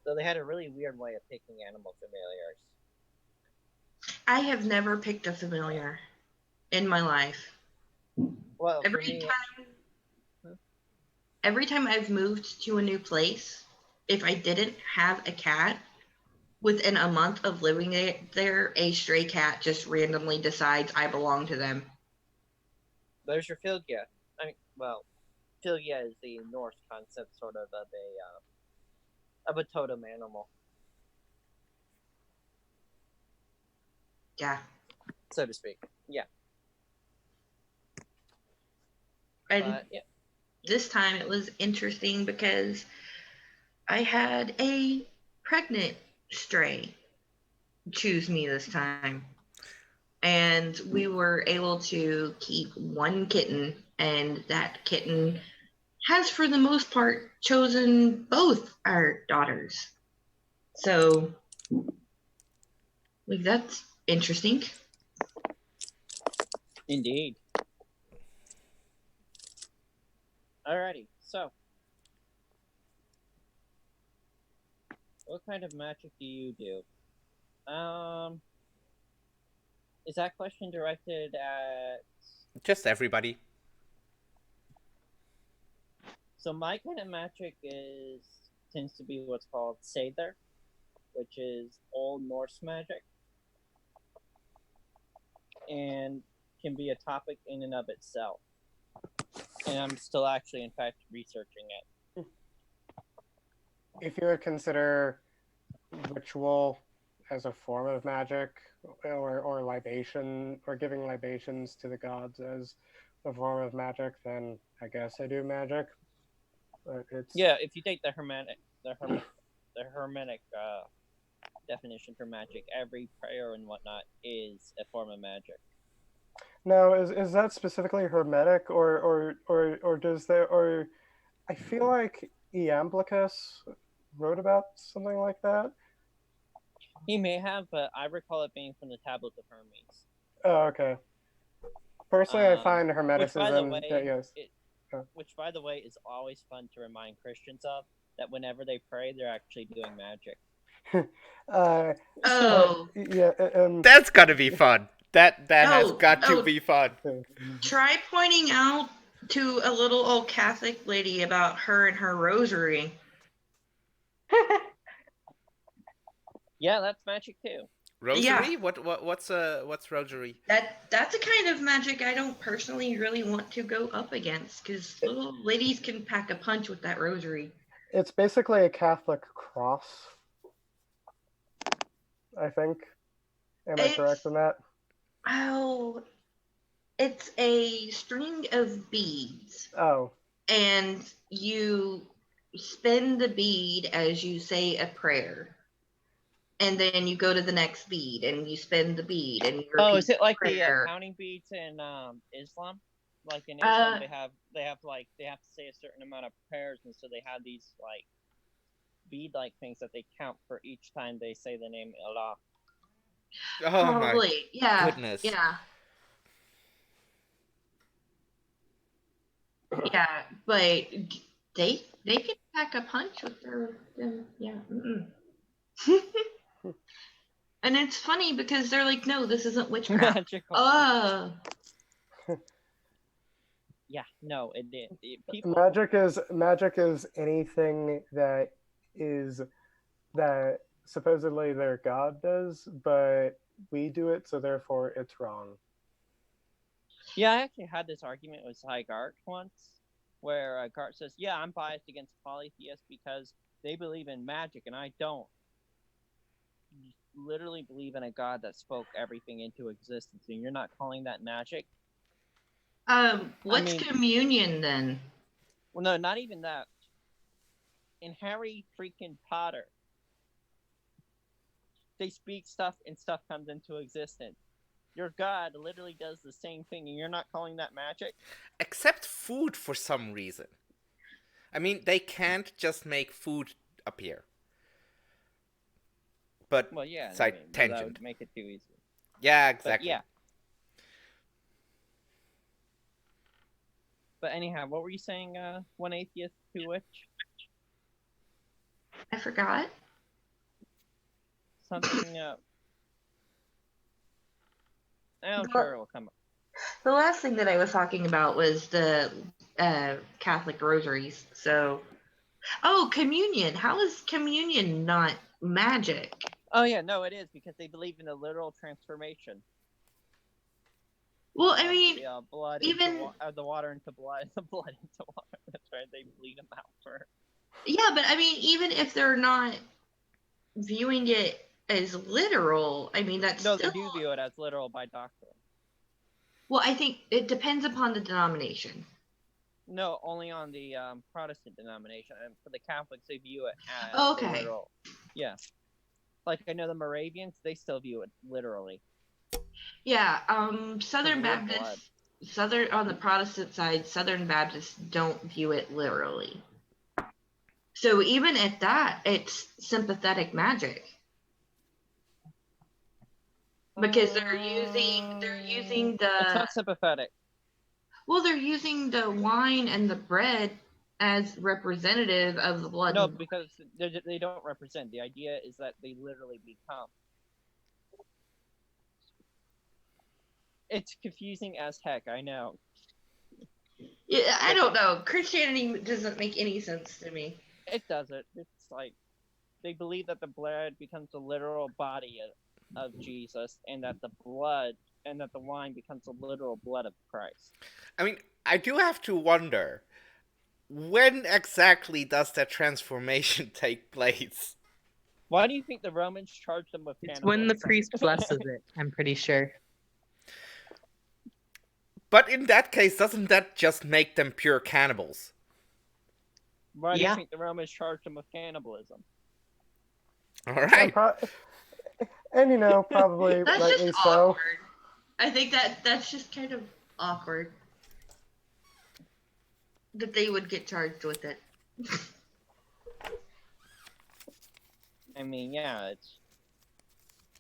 So they had a really weird way of picking animal familiars. I have never picked a familiar in my life. Well, for Every me, time I've moved to a new place, if I didn't have a cat, within a month of living there, a stray cat just randomly decides I belong to them. there's your Filgia. I mean, well, Filgia is the Norse concept, sort of a totem animal, Yeah. so to speak. Yeah. And Yeah. this time it was interesting because I had a pregnant stray. choose me this time. And we were able to keep one kitten, and that kitten has, for the most part, chosen both our daughters. So, like, that's interesting. Indeed. Alrighty, so what kind of magic do you do? Is that question directed at... Just everybody. So my kind of magic tends to be what's called Seidr, which is Old Norse magic, and can be a topic in and of itself. And I'm still actually, in fact, researching it. If you would consider ritual as a form of magic, or libation, or giving libations to the gods as a form of magic, then I guess I do magic. But it's if you take the hermetic definition for magic, every prayer and whatnot is a form of magic. Now, is that specifically hermetic, or does there, or I feel like Iamblichus wrote about something like that. He may have, but I recall it being from the Tablet of Hermes. Oh, okay. Personally, I find hermeticism. Which, by the way, is always fun to remind Christians of, that whenever they pray, they're actually doing magic. That's gotta be fun. That has got to be fun. Try pointing out to a little old Catholic lady about her and her rosary. Yeah, that's magic too. Rosary? Yeah. What's rosary? That's a kind of magic I don't personally really want to go up against, because little ladies can pack a punch with that rosary. It's basically a Catholic cross, I think. Am I correct in that? Oh, it's a string of beads. Oh. And you spin the bead as you say a prayer. And then you go to the next bead and you spin the bead and you repeat is it like prayer. The counting beads in Islam? Like in Islam, they have to say a certain amount of prayers, and so they have these like bead-like things that they count for each time they say the name Allah. Oh Probably, my goodness. Yeah. Yeah, but they can pack a punch with their yeah. And it's funny because they're like, no, this isn't witchcraft. Yeah, no, it did. Magic is anything that supposedly their god does, but we do it, so therefore it's wrong. Yeah, I actually had this argument with Gart once, where Gart says, yeah, I'm biased against polytheists because they believe in magic and I don't. You literally believe in a god that spoke everything into existence, and you're not calling that magic? What's communion then? Well, no, not even that. In Harry freaking Potter, they speak stuff and stuff comes into existence. Your god literally does the same thing, and you're not calling that magic? Except food for some reason. I mean, they can't just make food appear. But, well, yeah, tangent. That would make it too easy. Yeah, exactly. But anyhow, what were you saying, 1Atheist&1Witch? I forgot. Something, I'm sure it will come up. The last thing that I was talking about was the Catholic rosaries. So, communion. How is communion not magic? Oh yeah, no, it is, because they believe in the literal transformation. Well, I mean, blood even the water into blood, the blood into water. That's right. They bleed them out for. Yeah, but I mean, even if they're not viewing it as literal, I mean, that's no, they do view it as literal by doctrine. Well, I think it depends upon the denomination. No, only on the Protestant denomination, and for the Catholics, they view it as literal. Yeah. Like, I know the Moravians, they still view it literally. Yeah, Southern We're blood. Baptists, on the Protestant side, Southern Baptists don't view it literally. So even at that, it's sympathetic magic. Because they're using the It's not sympathetic. well, they're using the wine and the bread as representative of the blood. No, because they don't represent. The idea is that they literally become. It's confusing as heck, I know. Yeah, I don't know. Christianity doesn't make any sense to me. It doesn't. It's like they believe that the blood becomes the literal body of Jesus, and that the wine becomes the literal blood of Christ. I mean, I do have to wonder, when exactly does that transformation take place? Why do you think the Romans charged them with It's cannibalism? when the priest blesses it, I'm pretty sure. But in that case, doesn't that just make them pure cannibals? Why do you Yeah. think the Romans charged them with cannibalism? All right. And you know, probably That's rightly just so. awkward. I think that's just kind of awkward. That they would get charged with it. I mean, yeah, it's...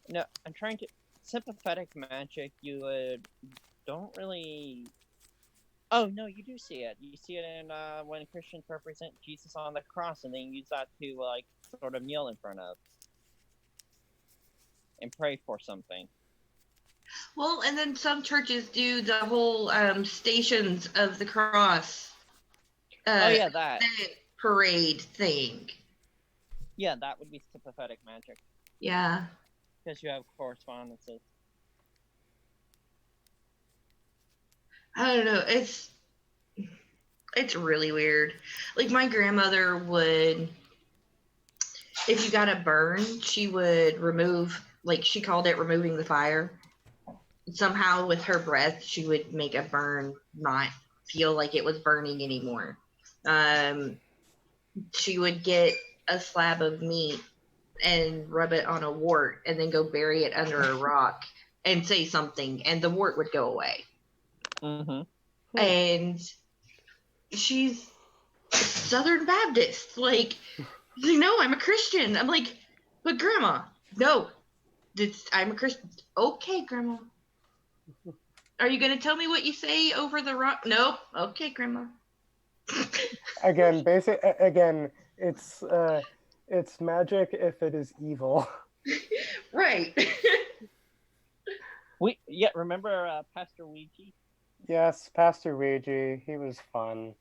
No, I'm trying to... Sympathetic magic, don't really... Oh, no, you do see it. You see it in when Christians represent Jesus on the cross, and then use that to, like, sort of kneel in front of. And pray for something. Well, and then some churches do the whole Stations of the Cross. Oh, yeah, that. Parade thing. Yeah, that would be sympathetic magic. Yeah. Because you have correspondences. I don't know. It's really weird. Like, my grandmother would, if you got a burn, she would remove, like, she called it removing the fire. Somehow with her breath, she would make a burn not feel like it was burning anymore. She would get a slab of meat and rub it on a wart and then go bury it under a rock and say something, and the wart would go away. Mm-hmm. And she's Southern Baptist. Like, no, I'm a Christian. I'm like, but Grandma, no, I'm a Christian. Okay, Grandma. Are you gonna tell me what you say over the rock? Nope. Okay, Grandma. Again, it's magic if it is evil. Right. Remember Pastor Ouija? Yes, Pastor Rhuagh, he was fun.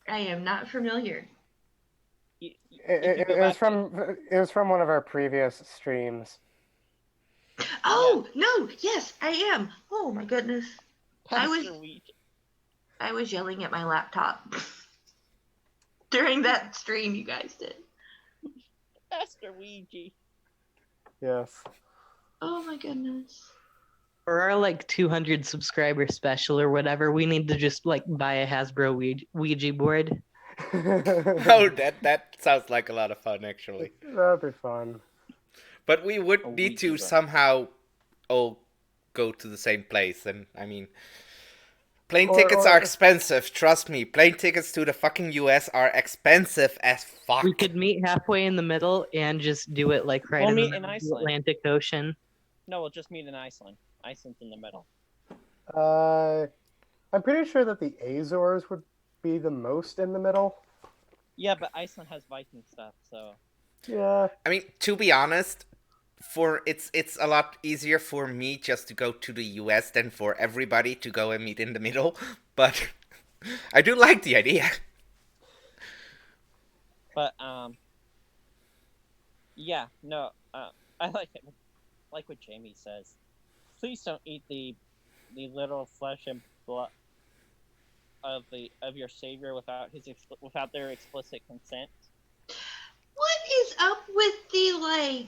I am not familiar. It was from one of our previous streams. Oh, no, yes, I am. Oh my goodness. Pastor Ouija. I was yelling at my laptop during that stream you guys did. Pastor Ouija. Yes. Oh my goodness. For our like 200 subscriber special or whatever, we need to just like buy a Hasbro Ouija board. Oh, that sounds like a lot of fun, actually. That'd be fun. But we would need to somehow all go to the same place, and I mean, plane tickets are expensive. Trust me, plane tickets to the fucking US are expensive as fuck. We could meet halfway in the middle and just do it like right We'll in the meet middle in of the Iceland. Atlantic Ocean. No, we'll just meet in Iceland. Iceland's in the middle. I'm pretty sure that the Azores would be the most in the middle. Yeah, but Iceland has Viking stuff, so... Yeah. I mean, to be honest, it's a lot easier for me just to go to the US than for everybody to go and meet in the middle, but I do like the idea. But, yeah, no, I like it. Like what Jamie says. Please don't eat the literal flesh and blood of your savior without their explicit consent. What is up with the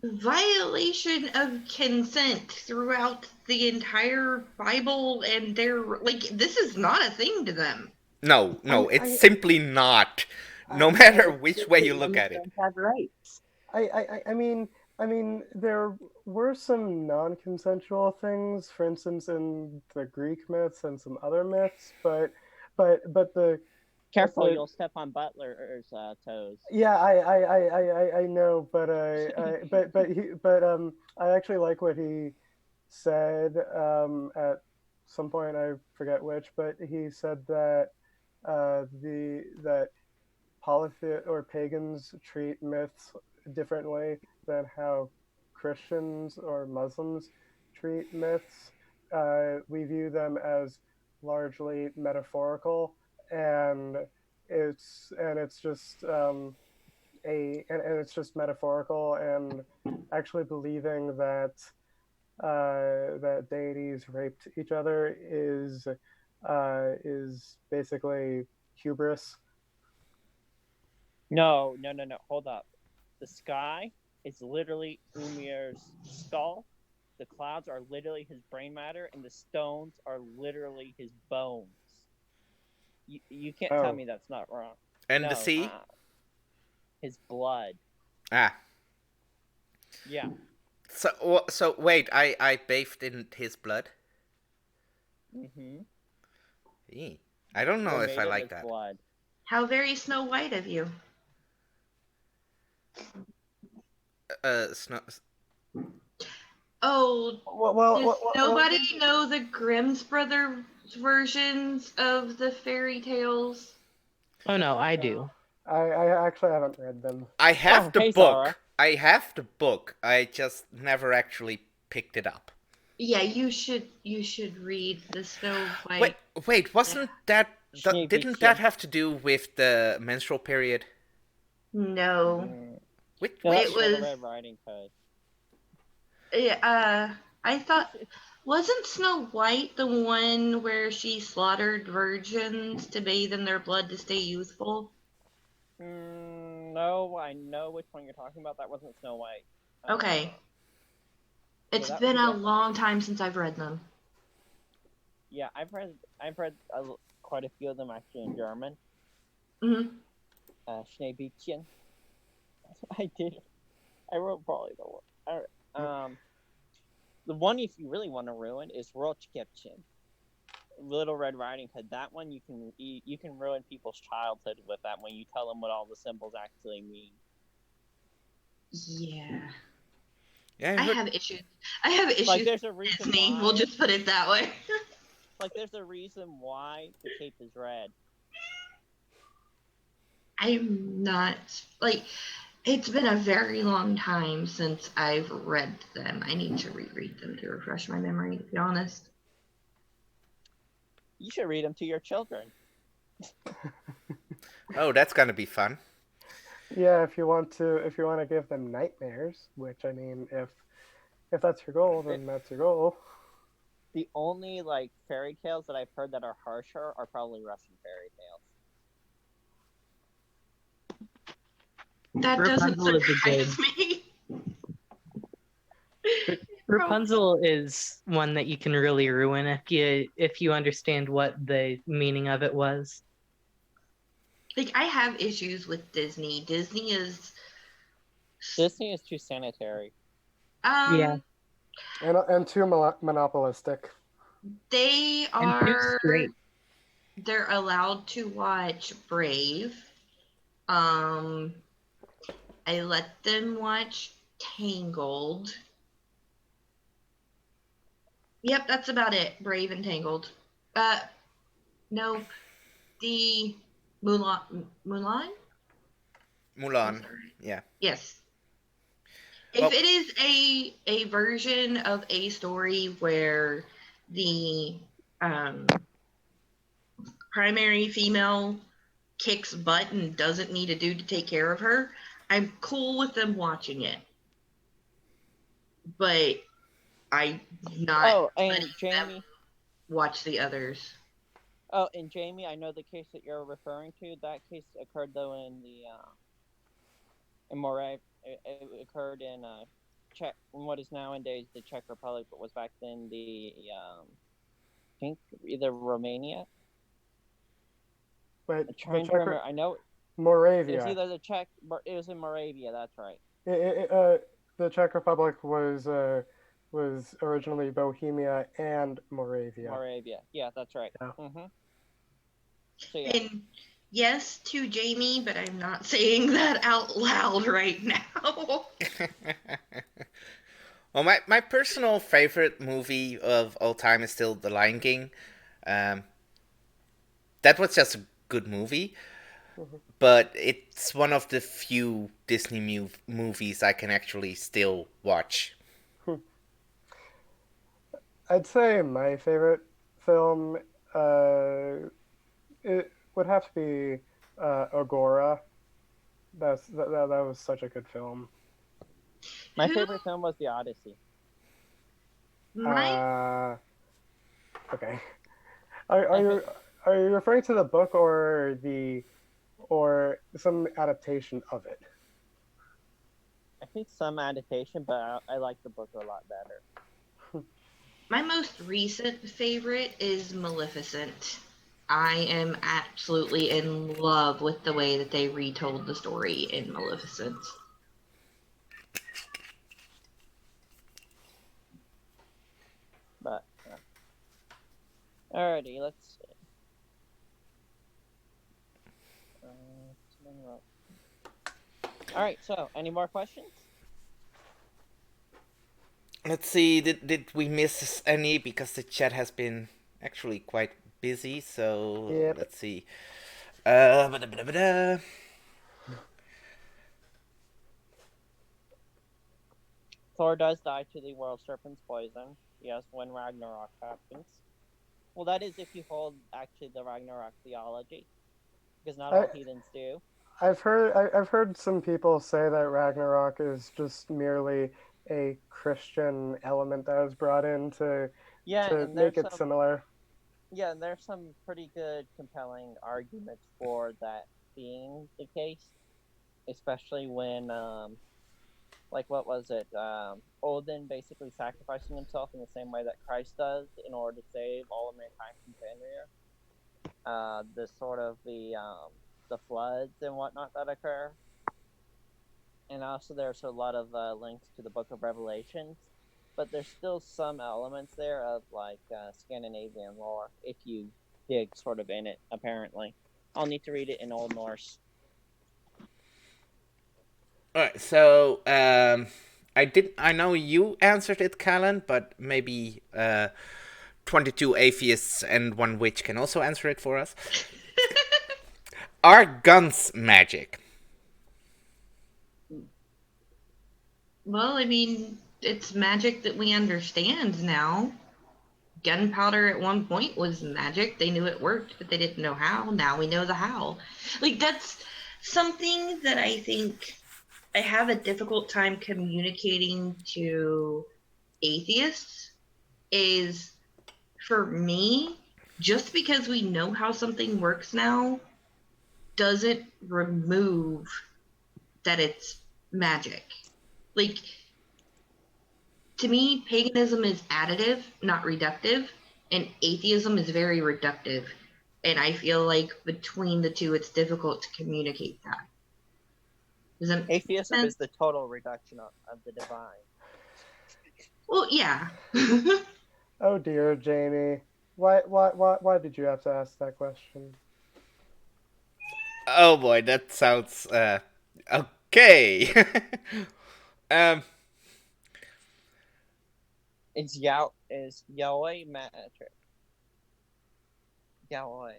violation of consent throughout the entire Bible? And they're this is not a thing to them. No, it's simply not. no matter which way you look at it. Don't have rights. I mean, there were some non-consensual things, for instance, in the Greek myths and some other myths, but the Careful, the- you'll step on Butler's toes. yeah, I know, I actually like what he said at some point. I forget which, but he said that that polytheist or pagans treat myths differently than how Christians or Muslims treat myths. We view them as largely metaphorical, and it's just and it's just metaphorical, and actually believing that that deities raped each other is basically hubris. No. Hold up. The sky is literally Umir's skull. The clouds are literally his brain matter, and the stones are literally his bones. You can't tell Oh. me that's not wrong. And No, the sea? his blood. Ah. Yeah. So wait, I bathed in his blood? Mm-hmm. Eee. I don't know We're if made I of like his that. blood. How very Snow White of you. Snow. Oh, Well, does nobody know the Grimm's Brothers versions of the fairy tales? Oh no, I do. I actually haven't read them. I have Oh, the hey, book. Zara. I have the book. I just never actually picked it up. Yeah, you should read the Snow White. Wait, wasn't that didn't that Schneewittchen. have to do with the menstrual period? No. Which, No, which that's It was- Little Red Riding Hood. I thought, wasn't Snow White the one where she slaughtered virgins to bathe in their blood to stay youthful? No, I know which one you're talking about. That wasn't Snow White. Okay. It's that been was a different. long time since I've read them. Yeah, I've read quite a few of them actually in German. Hmm. Schneewittchen. I did. I wrote probably the one. The one if you really want to ruin is Rhuagh. Little Red Riding Hood. That one you can ruin people's childhood with that when you tell them what all the symbols actually mean. Yeah. yeah, I have issues. I have issues Like there's a with reason Disney. why. We'll just put it that way. Like there's a reason why the cape is red. I'm not like. It's been a very long time since I've read them. I need to reread them to refresh my memory, to be honest. You should read them to your children. Oh, that's gonna be fun. Yeah, if you want to give them nightmares, which I mean, if that's your goal, then that's your goal. The only like fairy tales that I've heard that are harsher are probably Russian fairy tales. That doesn't Rapunzel is a surprise me. Rapunzel is one that you can really ruin if you understand what the meaning of it was. Like, I have issues with Disney. Disney is too sanitary. Yeah. And too monopolistic. They And too are. straight. They're allowed to watch Brave. I let them watch Tangled. Yep, that's about it. Brave and Tangled. Nope. The Mulan. Mulan. Yeah. Yes. If it is a version of a story where the primary female kicks butt and doesn't need a dude to take care of her, I'm cool with them watching it. But I'm not Oh, and letting them Jamie. watch the others. Oh, and Jamie, I know the case that you're referring to. That case occurred though in the in Moray. It occurred in Czech, in what is nowadays the Czech Republic, but was back then the I think either Romania. Wait, I'm trying to remember. I know It was Moravia. either the Czech. It was in Moravia. That's right. The Czech Republic was originally Bohemia and Moravia. Moravia. Yeah, that's right. Yeah. So yeah. And yes to Jamie, but I'm not saying that out loud right now. Well, my personal favorite movie of all time is still The Lion King. That was just a good movie, but it's one of the few Disney movies I can actually still watch. I'd say my favorite film, it would have to be Agora. That was such a good film. My Who- favorite film was The Odyssey. My Okay. Are you referring to the book or some adaptation of it? I think some adaptation, but I like the book a lot better. my most recent favorite is Maleficent. I am absolutely in love with the way that they retold the story in Maleficent. But alrighty, let's see. All right. So, any more questions? Let's see, did we miss any? Because the chat has been actually quite busy, so Yep. let's see. Ba-da-ba-da-ba-da. Thor does die to the world serpent's poison. Yes, when Ragnarok happens. Well, that is if you hold actually the Ragnarok theology, because not all heathens do. I've heard some people say that Ragnarok is just merely a Christian element that was brought in to make it similar. Yeah, and there's some pretty good, compelling arguments for that being the case, especially when, like, what was it? Odin basically sacrificing himself in the same way that Christ does in order to save all of mankind from Fenrir. The sort of the floods and whatnot that occur. And also there's a lot of links to the Book of Revelations, but there's still some elements there of like Scandinavian lore if you dig sort of in it, apparently. I'll need to read it in Old Norse. Alright, so I know you answered it, Calon, but maybe 22 atheists and 1 witch can also answer it for us. Are guns magic? Well, I mean, it's magic that we understand now. Gunpowder at one point was magic. They knew it worked, but they didn't know how. Now we know the how. Like, that's something that I think I have a difficult time communicating to atheists is, for me, just because we know how something works now doesn't remove that it's magic. Like, to me, paganism is additive, not reductive, and atheism is very reductive. And I feel like between the two, it's difficult to communicate that. Atheism is the total reduction of the divine. Well, yeah. Oh dear, Jamie. Why did you have to ask that question? Oh boy, that sounds okay. Is Yahweh magic? Yahweh.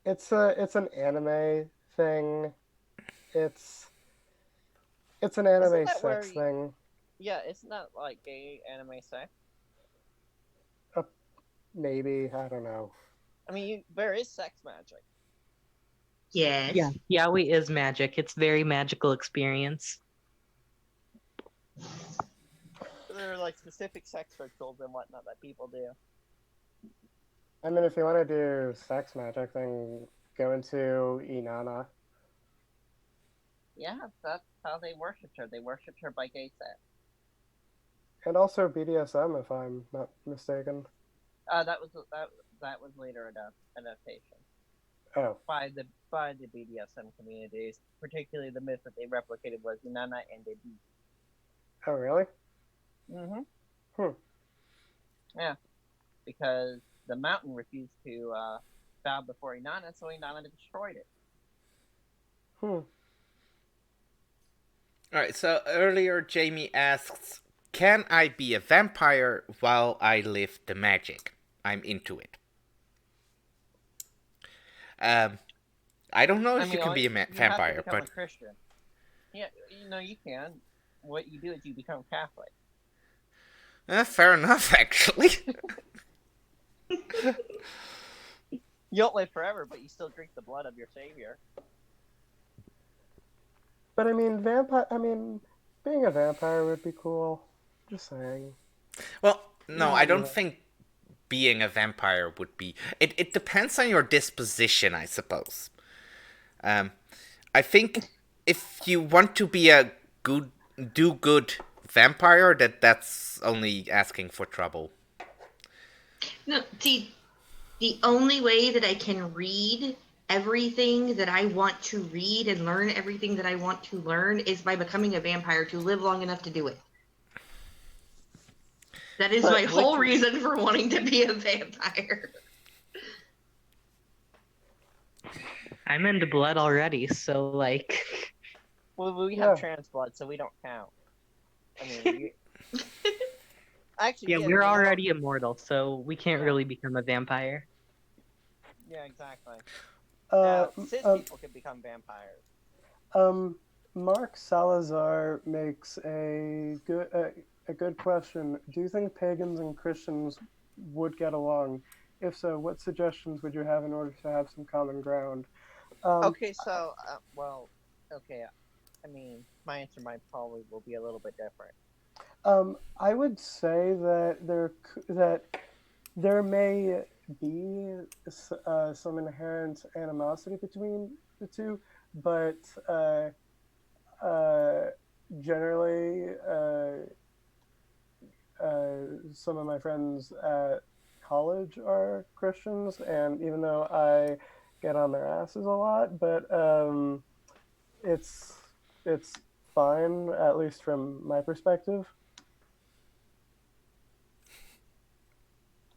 It's an anime thing. It's an anime sex thing. Yeah, isn't that like gay anime sex? Maybe, I don't know. I mean, there is sex magic. Yes. Yeah, Yahweh is magic. It's very magical experience. There are like specific sex rituals and whatnot that people do. I mean, if you want to do sex magic, then go into Inanna. Yeah, that's how they worshipped her. They worshipped her by gay sex. And also BDSM, if I'm not mistaken. That was later adaptation. Oh, by the BDSM communities. Particularly, the myth that they replicated was Inanna and a beast. oh, really? Yeah, because the mountain refused to bow before Inanna, so Inanna destroyed it. All right. So earlier, Jamie asks, "Can I be a vampire while I live the magic? I'm into it." I don't know if you can be a you have to vampire, become but a Christian. Yeah, you can. What you do is you become Catholic. fair enough, actually. You don't live forever, but you still drink the blood of your savior. But I mean, being a vampire would be cool. Just saying. Well, no, I don't Yeah. think being a vampire would be. It depends on your disposition, I suppose. I think if you want to be a good vampire, that's only asking for trouble. No, see, the only way that I can read everything that I want to read and learn everything that I want to learn is by becoming a vampire to live long enough to do it. That is my whole reason for wanting to be a vampire. I'm into blood already, so like. Well, we have trans blood, so we don't count. I mean, actually, Yeah, we're already immortal, so we can't really become a vampire. Yeah, exactly. Cis people can become vampires. Mark Salazar makes a good question. Do you think pagans and Christians would get along? If so, what suggestions would you have in order to have some common ground? Okay, so okay. I mean, my answer might probably will be a little bit different. I would say that there may be some inherent animosity between the two, but generally, some of my friends at college are Christians, and even though I get on their asses a lot, but it's fine, at least from my perspective.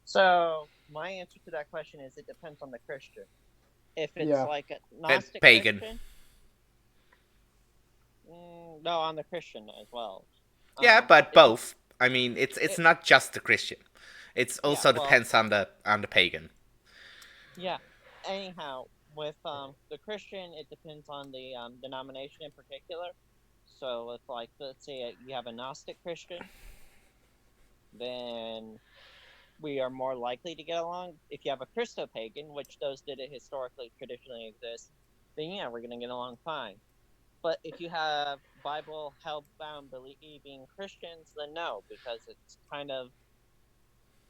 So my answer to that question is it depends on the Christian. If it's like a Gnostic pagan. Christian, no, on the Christian as well. Yeah, but both. I mean, it's not just the Christian. It also depends on the pagan. Yeah. Anyhow, with the Christian, it depends on the denomination in particular. So if, like, let's say you have a Gnostic Christian, then we are more likely to get along. If you have a Christo-pagan, which those did it historically, traditionally exist, then yeah, we're going to get along fine. But if you have Bible hell-bound believing Christians, then no, because it's kind of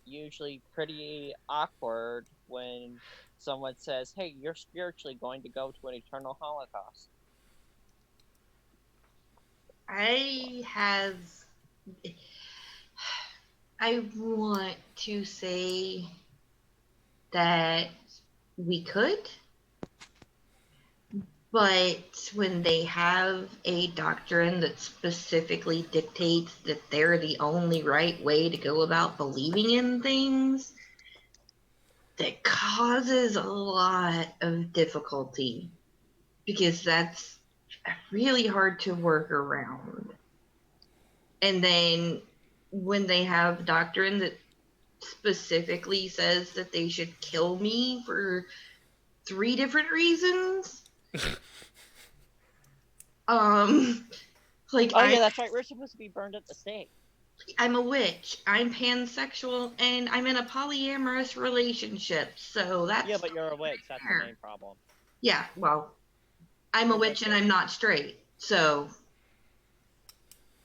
usually pretty awkward when someone says, hey, you're spiritually going to go to an eternal Holocaust. I want to say that we could, but when they have a doctrine that specifically dictates that they're the only right way to go about believing in things, that causes a lot of difficulty, because that's really hard to work around. And then when they have doctrine that specifically says that they should kill me for 3 different reasons, like, yeah, that's right. We're supposed to be burned at the stake. I'm a witch. I'm pansexual, and I'm in a polyamorous relationship. So that's but you're a witch. That's the main problem. Yeah, well, I'm a witch and I'm not straight, so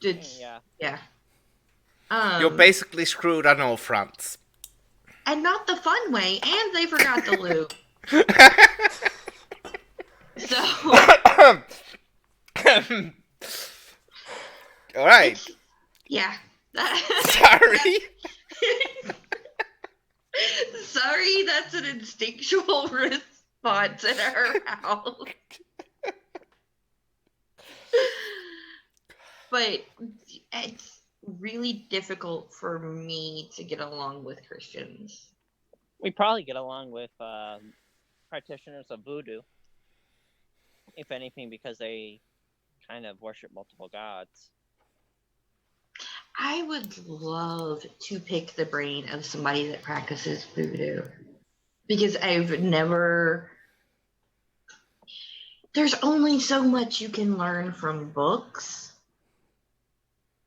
it's yeah. You're basically screwed on all fronts. And not the fun way. And they forgot the lube. So. All right. Yeah. Sorry. Sorry, that's an instinctual spots in her house. But it's really difficult for me to get along with Christians. We probably get along with practitioners of voodoo, if anything, because they kind of worship multiple gods. I would love to pick the brain of somebody that practices voodoo, because I've never. There's only so much you can learn from books.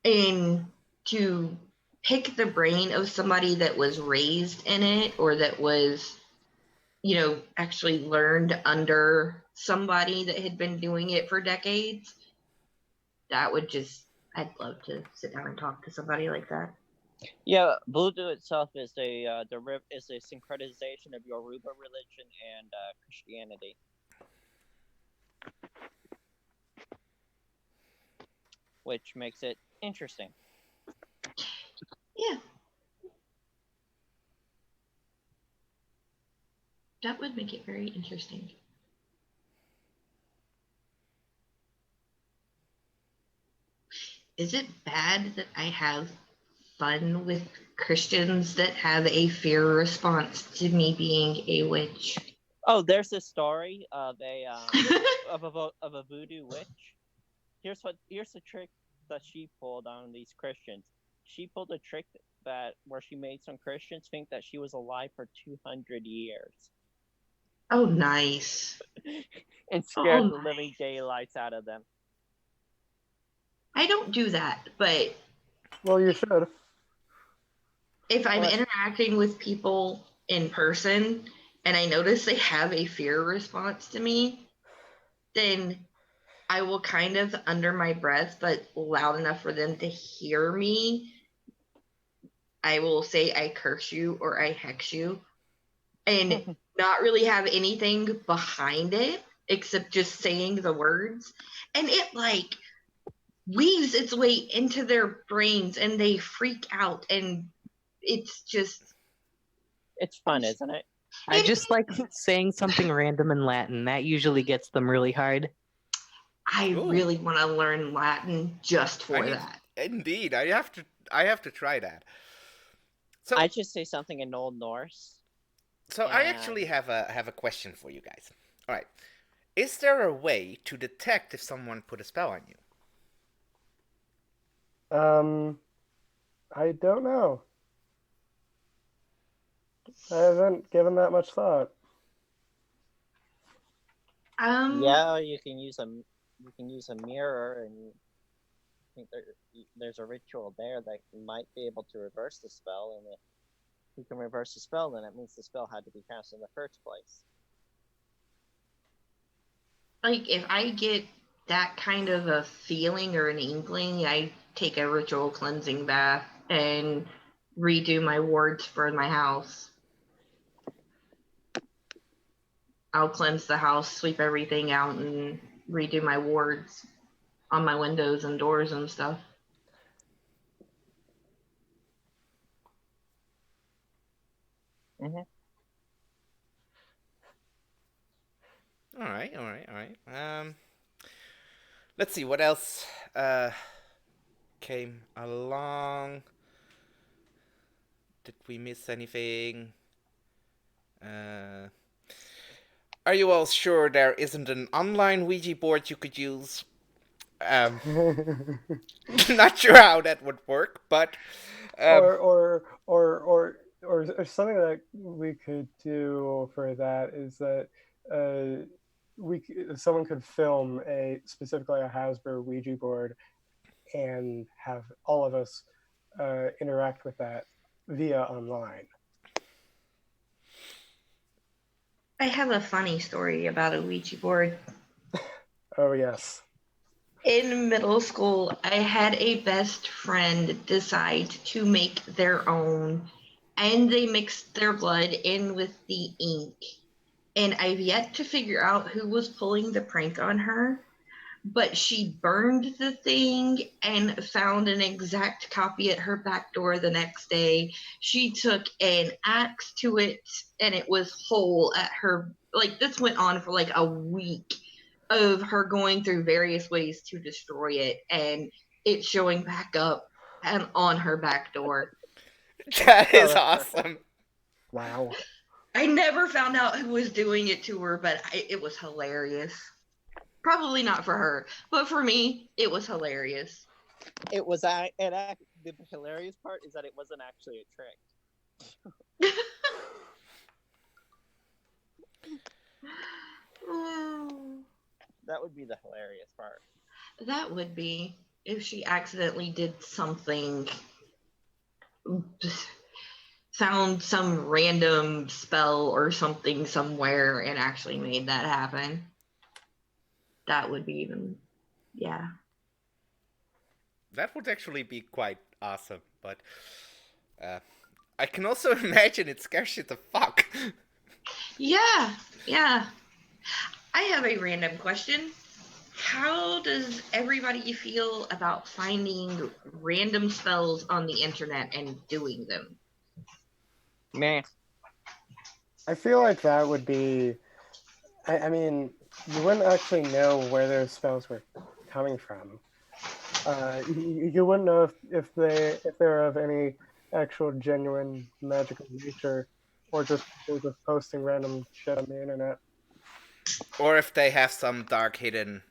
And to pick the brain of somebody that was raised in it, or that was, actually learned under somebody that had been doing it for decades, I'd love to sit down and talk to somebody like that. Yeah, voodoo itself is a syncretization of Yoruba religion and Christianity. Which makes it interesting. Yeah. That would make it very interesting. Is it bad that I have fun with Christians that have a fear response to me being a witch? Oh, there's this story of a voodoo witch. Here's the trick that she pulled on these Christians. She pulled a trick where she made some Christians think that she was alive for 200 years. Oh, nice. And scared the living daylights out of them. I don't do that, but... Well, you should. If I'm interacting with people in person and I notice they have a fear response to me, then I will kind of, under my breath, but loud enough for them to hear me, I will say I curse you or I hex you, and not really have anything behind it except just saying the words. And it weaves its way into their brains and they freak out, and it's fun, isn't it? I just like saying something random in Latin. That usually gets them really hard. I really want to learn Latin just for that. Indeed, I have to try that. So I just say something in Old Norse. So I actually have a question for you guys. All right, is there a way to detect if someone put a spell on you? I don't know. I haven't given that much thought. Yeah, you can use a mirror, and I think there's a ritual there that might be able to reverse the spell, and if you can reverse the spell, then it means the spell had to be cast in the first place. If I get that kind of a feeling or an inkling, I take a ritual cleansing bath and redo my wards for my house. I'll cleanse the house, sweep everything out, and redo my wards on my windows and doors and stuff. Mm-hmm. All right. Let's see what else came along. Did we miss anything? Are you all sure there isn't an online Ouija board you could use? Not sure how that would work, but or something that we could do for that is that someone could film specifically a Hasbro Ouija board and have all of us interact with that via online. I have a funny story about a Ouija board. Oh, yes. In middle school, I had a best friend decide to make their own, and they mixed their blood in with the ink. And I've yet to figure out who was pulling the prank on her, but she burned the thing and found an exact copy at her back door the next day. She took an axe to it and it was whole at her. Like, this went on for like a week of her going through various ways to destroy it and it showing back up and on her back door. That Oh, is that's awesome. Wow. I never found out who was doing it to her, but it was hilarious. Probably not for her, but for me, it was hilarious. It was the hilarious part is that it wasn't actually a trick. That would be the hilarious part. That would be if she accidentally did something, found some random spell or something somewhere and actually made that happen. That would be even, yeah. That would actually be quite awesome, but I can also imagine it scares you the fuck. Yeah, yeah. I have a random question. How does everybody feel about finding random spells on the internet and doing them? Meh. I feel like that would be. I mean, you wouldn't actually know where those spells were coming from. You wouldn't know if they're of any actual genuine magical nature, or just people just posting random shit on the internet. Or if they have some dark hidden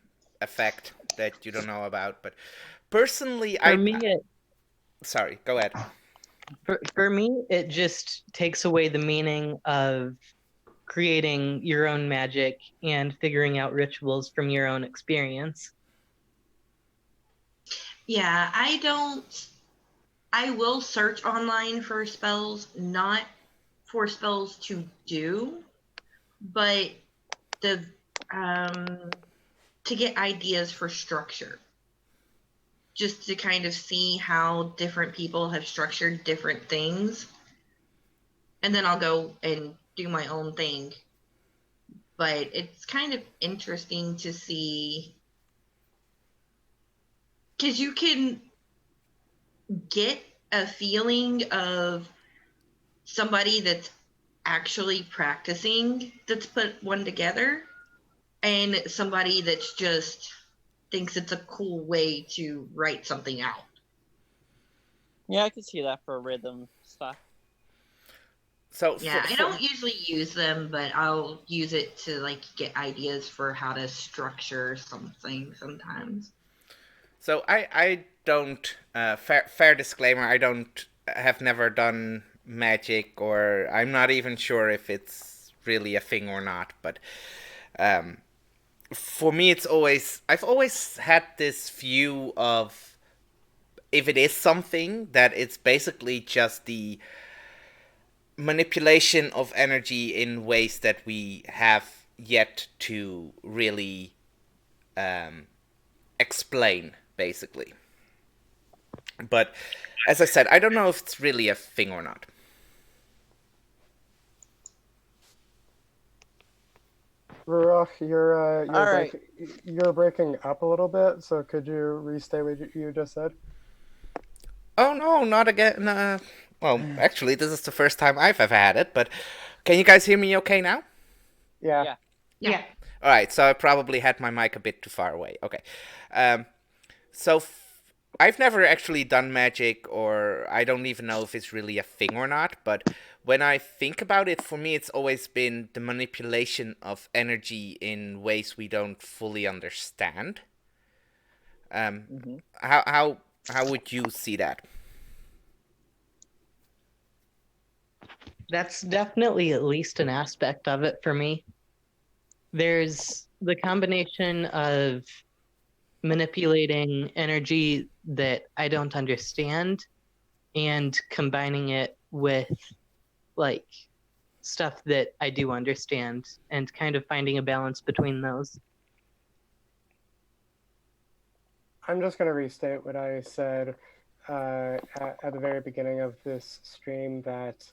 effect that you don't know about. But personally, For me, sorry, go ahead. for me, it just takes away the meaning of creating your own magic and figuring out rituals from your own experience. Yeah, I will search online for spells, not for spells to do, but the to get ideas for structure. Just to kind of see how different people have structured different things. And then I'll go and do my own thing. But it's kind of interesting to see, because you can get a feeling of somebody that's actually practicing that's put one together and somebody that's just thinks it's a cool way to write something out. Yeah, I could see that for rhythm stuff. So Yeah, I don't usually use them, but I'll use it to like get ideas for how to structure something sometimes. So I don't fair disclaimer, I don't have never done magic, or I'm not even sure if it's really a thing or not, but for me I've always had this view of, if it is something, that it's basically just the manipulation of energy in ways that we have yet to really explain, basically. But as I said, I don't know if it's really a thing or not. Rhuagh, Alright. you're breaking up a little bit. So could you restate what you just said? Oh no, not again. Well, actually, this is the first time I've ever had it, but can you guys hear me okay now? Yeah. Yeah. Yeah. All right, so I probably had my mic a bit too far away. Okay. So I've never actually done magic, or I don't even know if it's really a thing or not, but when I think about it, for me, it's always been the manipulation of energy in ways we don't fully understand. How would you see that? That's definitely at least an aspect of it for me. There's the combination of manipulating energy that I don't understand and combining it with like stuff that I do understand and kind of finding a balance between those. I'm just going to restate what I said at the very beginning of this stream, that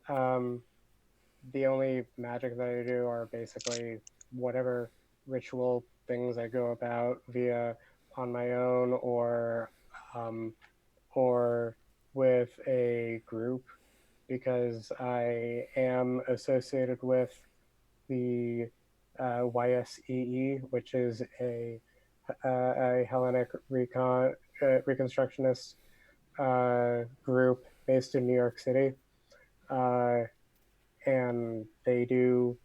the only magic that I do are basically whatever ritual things I go about via on my own or with a group, because I am associated with the YSEE, which is a Hellenic Reconstructionist group based in New York City, and they do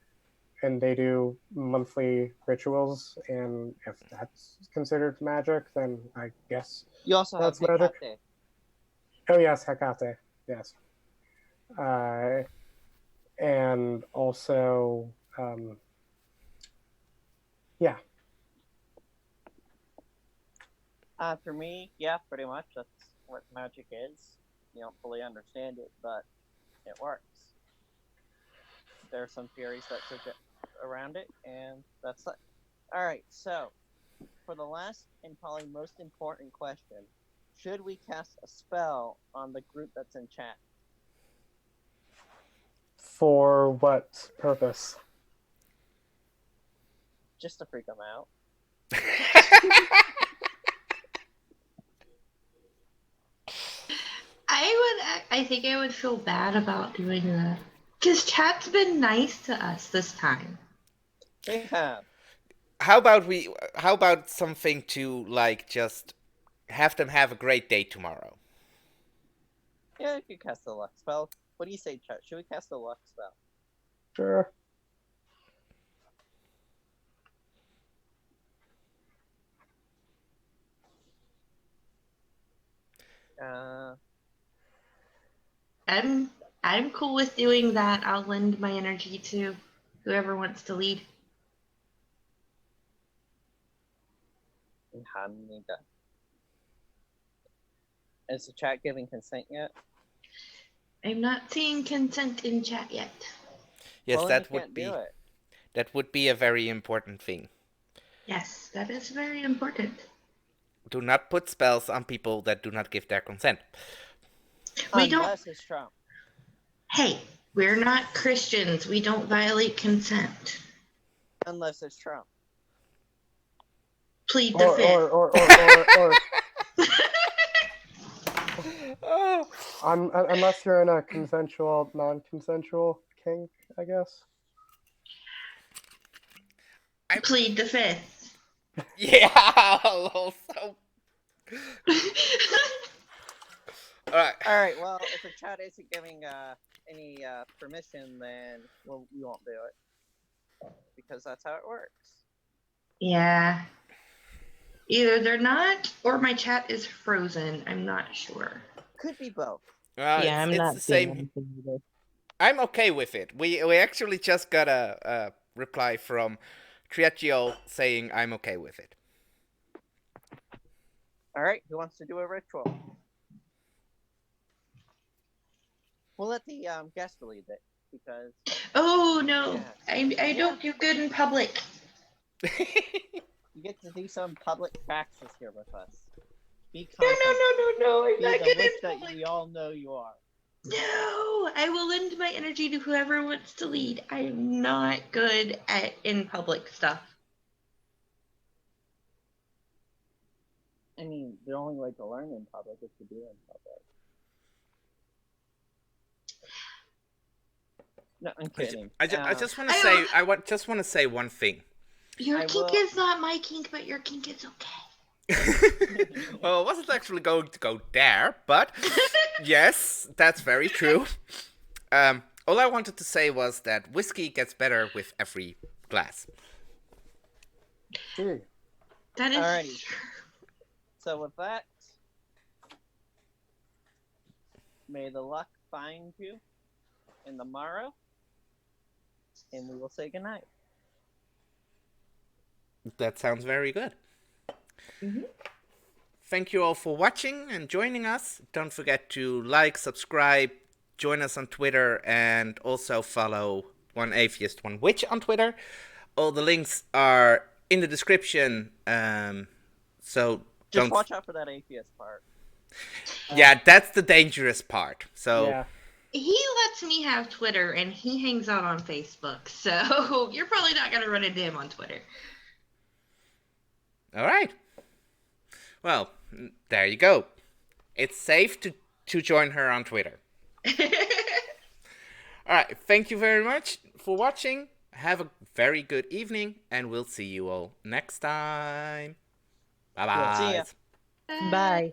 monthly rituals, and if that's considered magic, then I guess You also have that's magic. Hecate. Oh yes, Hecate, yes. And also, yeah. For me, yeah, pretty much. That's what magic is. You don't fully understand it, but it works. There are some theories that suggest around it, and that's it. All right, so for the last and probably most important question, should we cast a spell on the group that's in chat? For what purpose? Just to freak them out. I think I would feel bad about doing that. Because chat's been nice to us this time. They have. How about something to like just have them have a great day tomorrow? Yeah, you could cast a luck spell. What do you say, chat? Should we cast a luck spell? Sure. I'm cool with doing that. I'll lend my energy to whoever wants to lead. Is the chat giving consent yet? I'm not seeing consent in chat yet. Yes, Well, that you would can't be do it. that would be a very important thing. Yes, that is very important. Do not put spells on people that do not give their consent. Unless it's Trump. Hey, we're not Christians. We don't violate consent. Unless it's Trump. Plead the fifth. Oh. Unless you're in a consensual, non-consensual kink, I guess. I plead the fifth. Yeah, also. All right. Well, if the chat isn't giving any permission, then we won't do it because that's how it works. Yeah. Either they're not, or my chat is frozen. I'm not sure. Could be both. Yeah, I'm it's not the seeing same. anything either. I'm okay with it. We actually just got a reply from Triaccio saying I'm okay with it. All right. Who wants to do a ritual? We'll let the guest lead it because. Oh no! Yeah. I don't do good in public. You get to do some public praxis here with us. Be No! I'm Be not the good witch in that public. we all know you are. No, I will lend my energy to whoever wants to lead. I am not good at in public stuff. I mean, the only way to learn in public is to do it in public. No, I'm kidding. I just want to say just want to say one thing. Your kink is not my kink, but your kink is okay. Well, I wasn't actually going to go there, but yes, that's very true. All I wanted to say was that whiskey gets better with every glass. That is Alrighty. So with that, may the luck find you in the morrow, and we will say goodnight. That sounds very good. Mm-hmm. Thank you all for watching and joining us. Don't forget to like, subscribe, join us on Twitter, and also follow 1Atheist&1Witch on Twitter. All the links are in the description, so just watch out for that atheist part. Yeah, that's the dangerous part. So yeah. He lets me have Twitter, and he hangs out on Facebook, so you're probably not going to run into him on Twitter. All right. Well, there you go. It's safe to join her on Twitter. All right. Thank you very much for watching. Have a very good evening, and we'll see you all next time. Bye bye. See ya. Bye.